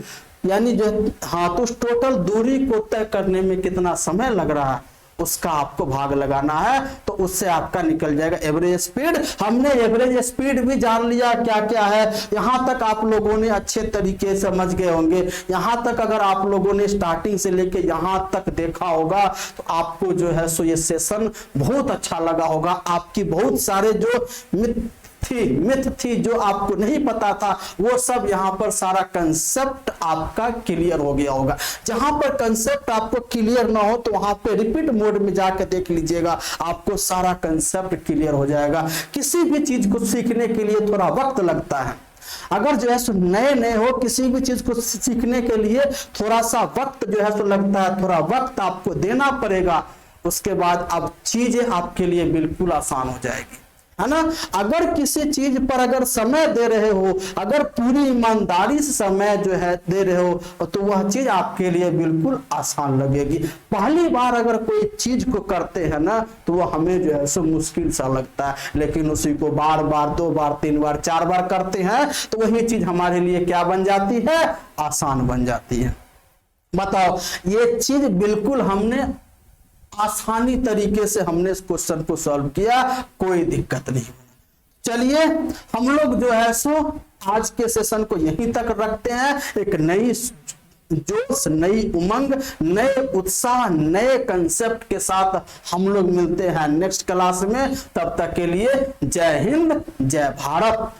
यानी जो हाँ तो उस टोटल दूरी को तय करने में कितना समय लग रहा है उसका आपको भाग लगाना है। तो उससे आपका निकल जाएगा एवरेज स्पीड। हमने एवरेज स्पीड भी जान लिया क्या क्या है। यहां तक आप लोगों ने अच्छे तरीके से समझ गए होंगे। यहां तक अगर आप लोगों ने स्टार्टिंग से लेके यहां तक देखा होगा तो आपको जो है सो ये सेशन बहुत अच्छा लगा होगा। आपकी बहुत सारे जो मिथ थी जो आपको नहीं पता था वो सब यहाँ पर सारा कंसेप्ट आपका क्लियर हो गया होगा। जहां पर कंसेप्ट आपको क्लियर ना हो तो वहां पे रिपीट मोड में जाकर देख लीजिएगा, आपको सारा कंसेप्ट क्लियर हो जाएगा। किसी भी चीज को सीखने के लिए थोड़ा वक्त लगता है। अगर जो है सो नए हो किसी भी चीज को सीखने के लिए थोड़ा सा वक्त जो है सो लगता है, थोड़ा वक्त आपको देना पड़ेगा। उसके बाद अब चीजें आपके लिए बिल्कुल आसान हो जाएगी। है ना। अगर किसी चीज पर अगर समय दे रहे हो, अगर पूरी ईमानदारी से समय जो है दे रहे हो, तो वह चीज आपके लिए बिल्कुल आसान लगेगी। पहली बार अगर कोई चीज को करते हैं ना, तो वह हमें जो है सो मुश्किल सा लगता है, लेकिन उसी को बार बार, 2 बार, 3 बार, 4 बार करते हैं तो वही चीज हमारे लिए क्या बन जाती है, आसान बन जाती है। बताओ, ये चीज बिल्कुल हमने आसानी तरीके से हमने इस क्वेश्चन को सॉल्व किया, कोई दिक्कत नहीं। चलिए हम लोग जो है सो आज के सेशन को यहीं तक रखते हैं। एक नई जोश, नई उमंग, नए उत्साह, नए कंसेप्ट के साथ हम लोग मिलते हैं नेक्स्ट क्लास में। तब तक के लिए जय हिंद, जय भारत।